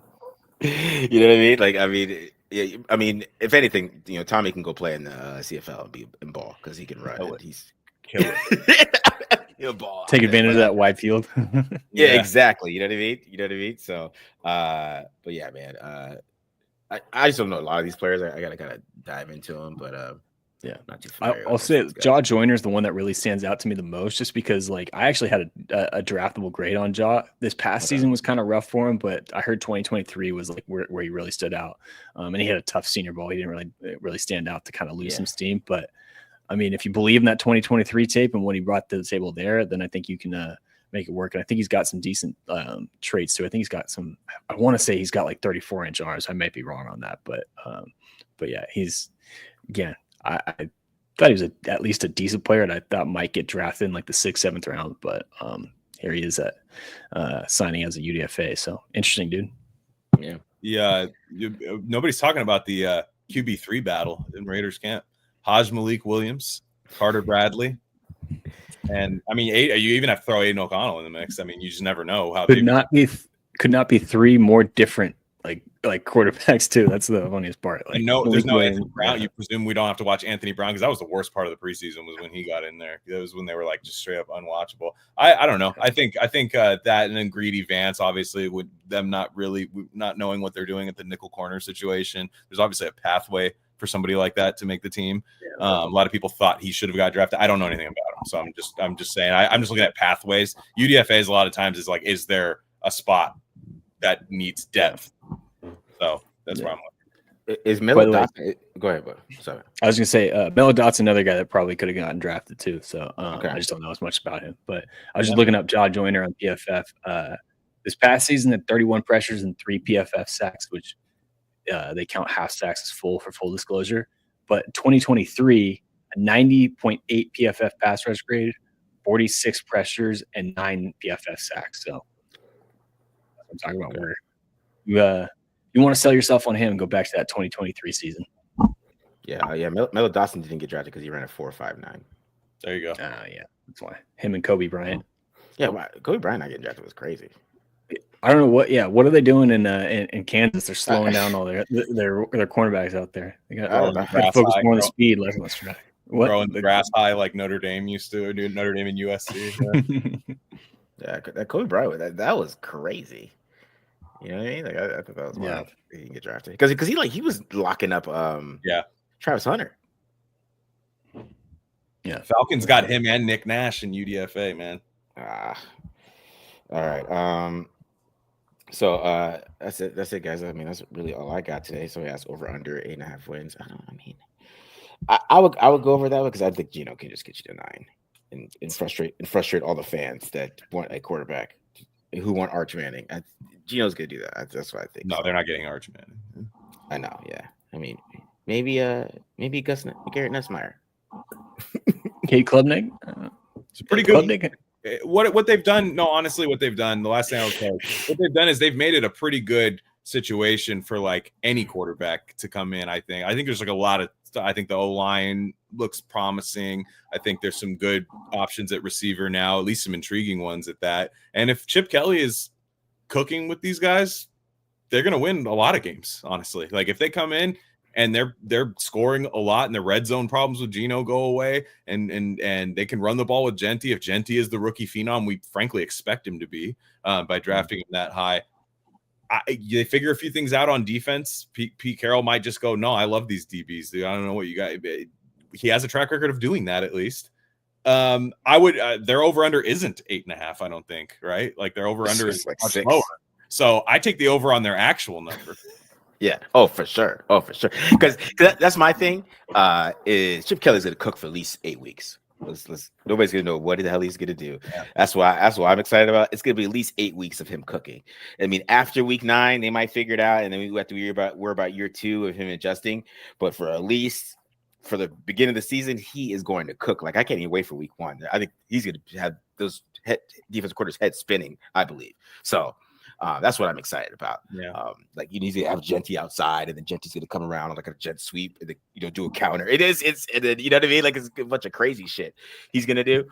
what I mean? Like, I mean, if anything, Tommy can go play in the CFL and be in ball because he can run. He's kill it. Ball. Take advantage of that wide field. Yeah, exactly. You know what I mean? So, but yeah, man. I just don't know a lot of these players. I gotta kind of dive into them, but yeah, not too familiar. I'll say Jaw Joyner is the one that really stands out to me the most, just because like I actually had a draftable grade on Jaw. This past season was kind of rough for him, but I heard 2023 was like where he really stood out. And he had a tough Senior Bowl. He didn't really stand out to kind of lose some steam. But I mean, if you believe in that 2023 tape and what he brought to the table there, then I think you can make it work. And I think he's got some decent traits too. I think he's got some. I want to say he's got like 34-inch arms. I might be wrong on that, but yeah, he's again. I thought he was at least a decent player, and I thought might get drafted in like the 6th, 7th round. But here he is at signing as a UDFA. So interesting, dude. Yeah. Nobody's talking about the QB3 battle in Raiders camp. Haj Malik Williams, Carter Bradley, and I mean, you even have to throw Aiden O'Connell in the mix. I mean, you just never know how. Could not be three more different like quarterbacks too. That's the funniest part. Like, there's no Anthony Brown. You presume we don't have to watch Anthony Brown because that was the worst part of the preseason was when he got in there. That was when they were like just straight up unwatchable. I don't know. I think that and then Greedy Vance, obviously, with them not knowing what they're doing at the nickel corner situation. There's obviously a pathway for somebody like that to make the team. A lot of people thought he should have got drafted. I don't know anything about him, so I'm just saying. I'm just looking at pathways. UDFA's a lot of times is like, is there a spot that needs depth? So that's where I'm looking. Is Melo Dotson? Go ahead, bud. Sorry. I was gonna say Melo Dotson's another guy that probably could have gotten drafted too. So I just don't know as much about him. But I was just looking up Jaw Joyner on PFF. This past season had 31 pressures and 3 PFF sacks, which they count half sacks as full for full disclosure. But 2023, a 90.8 PFF pass rush grade, 46 pressures and 9 PFF sacks. So that's what I'm talking about. Where you want to sell yourself on him, go back to that 2023 season. Yeah. Melo Dotson didn't get drafted because he ran a 4.59. There you go. Yeah, that's why. Him and Kobe Bryant. Yeah, Kobe Bryant not getting drafted was crazy. I don't know what. Yeah, what are they doing in Kansas? They're slowing down all their cornerbacks out there. They got to focus more on the speed, less on the strike. Throwing the grass high like Notre Dame used to do. Notre Dame and USC. Yeah, that Kobe Bryant that was crazy. You know what I mean? Like I thought that was wild. He didn't get drafted because he was locking up Travis Hunter. Yeah, Falcons got him and Nick Nash in UDFA, man. All right. So that's it, guys. I mean, that's really all I got today. So that's over under 8.5 wins. I would go over that because I think Geno can just get you to 9 and frustrate all the fans that want a quarterback who want Arch Manning. Geno's gonna do that. That's what I think. No, they're not getting Arch Manning. I know. Yeah. I mean, maybe Garrett Nussmeier. Kate Klubnik. It's pretty good. Klubnik. What they've done, no, honestly, what they've done, the last thing I'll say, what they've done is they've made it a pretty good situation for like any quarterback to come in. I think there's like a lot of, I think the O-line looks promising. I think there's some good options at receiver now, at least some intriguing ones at that. And if Chip Kelly is cooking with these guys, they're going to win a lot of games, honestly. Like if they come in and they're scoring a lot and the red zone problems with Geno go away and they can run the ball with Genty. If Genty is the rookie phenom we frankly expect him to be by drafting him that high, they figure a few things out on defense. Pete Carroll might just go, no, I love these DBs. Dude. I don't know what you got. He has a track record of doing that at least. I would their over under isn't 8.5. I don't think, right? Like their over under is like much 6. lower. So I take the over on their actual number. Yeah. Oh, for sure. Because that's my thing. Is Chip Kelly's going to cook for at least 8 weeks. Nobody's going to know what the hell he's going to do. Yeah. That's why I'm excited about. It's going to be at least 8 weeks of him cooking. I mean, after week 9, they might figure it out, and then we have to worry about year 2 of him adjusting. But for the beginning of the season, he is going to cook. Like I can't even wait for week 1. I think he's going to have those defensive quarters head spinning. I believe so. That's what I'm excited about. Yeah. Like you need to have Genty outside, and then Genty's gonna come around on like a jet sweep, and then, do a counter. And then you know what I mean? Like it's a bunch of crazy shit he's gonna do.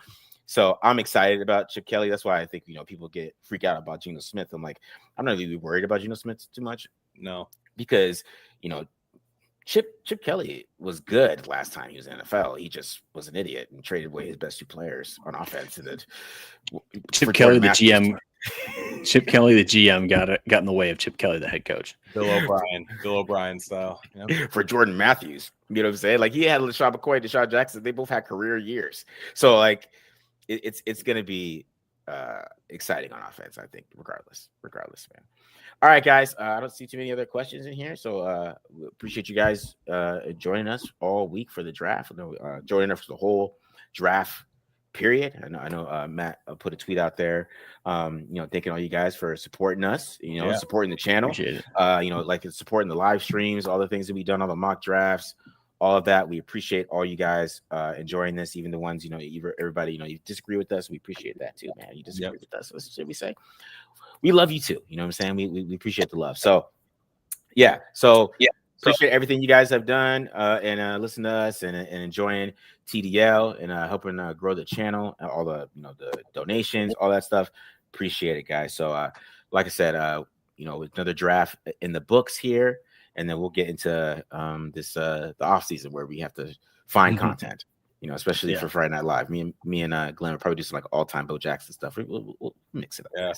So I'm excited about Chip Kelly. That's why I think people freak out about Geno Smith. I'm like, I'm not really worried about Geno Smith too much. No, because Chip Kelly was good last time he was in the NFL. He just was an idiot and traded away his best 2 players on offense. And then Chip Kelly, the GM. Chip Kelly, the GM, got in the way of Chip Kelly, the head coach. Bill O'Brien style. Yep. For Jordan Matthews, you know what I'm saying? Like he had LaShawn McCoy, Deshaun Jackson. They both had career years. So like it's going to be exciting on offense, I think, regardless, man. All right, guys. I don't see too many other questions in here, so we appreciate you guys joining us all week for the draft. Joining us for the whole draft period. I know Matt put a tweet out there, thanking all you guys for supporting us, supporting the channel, appreciate it. like supporting the live streams, all the things that we've done, all the mock drafts, all of that. We appreciate all you guys enjoying this, even the ones, everybody, you disagree with us. We appreciate that too, man. You disagree with us. What should we say? We love you too. You know what I'm saying? We appreciate the love. So, yeah. Appreciate everything you guys have done and listen to us and enjoying TDL and helping grow the channel, all the the donations, all that stuff. Appreciate it, guys. So like I said, with another draft in the books here, and then we'll get into the off season where we have to find content, especially for Friday Night Live. Me and Glen will probably do some like all-time Bo Jackson stuff. We'll mix it up. Yeah,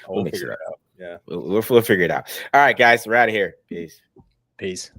we'll mix it figure up. Yeah, we'll figure it out. All right, guys, we're out of here. Peace.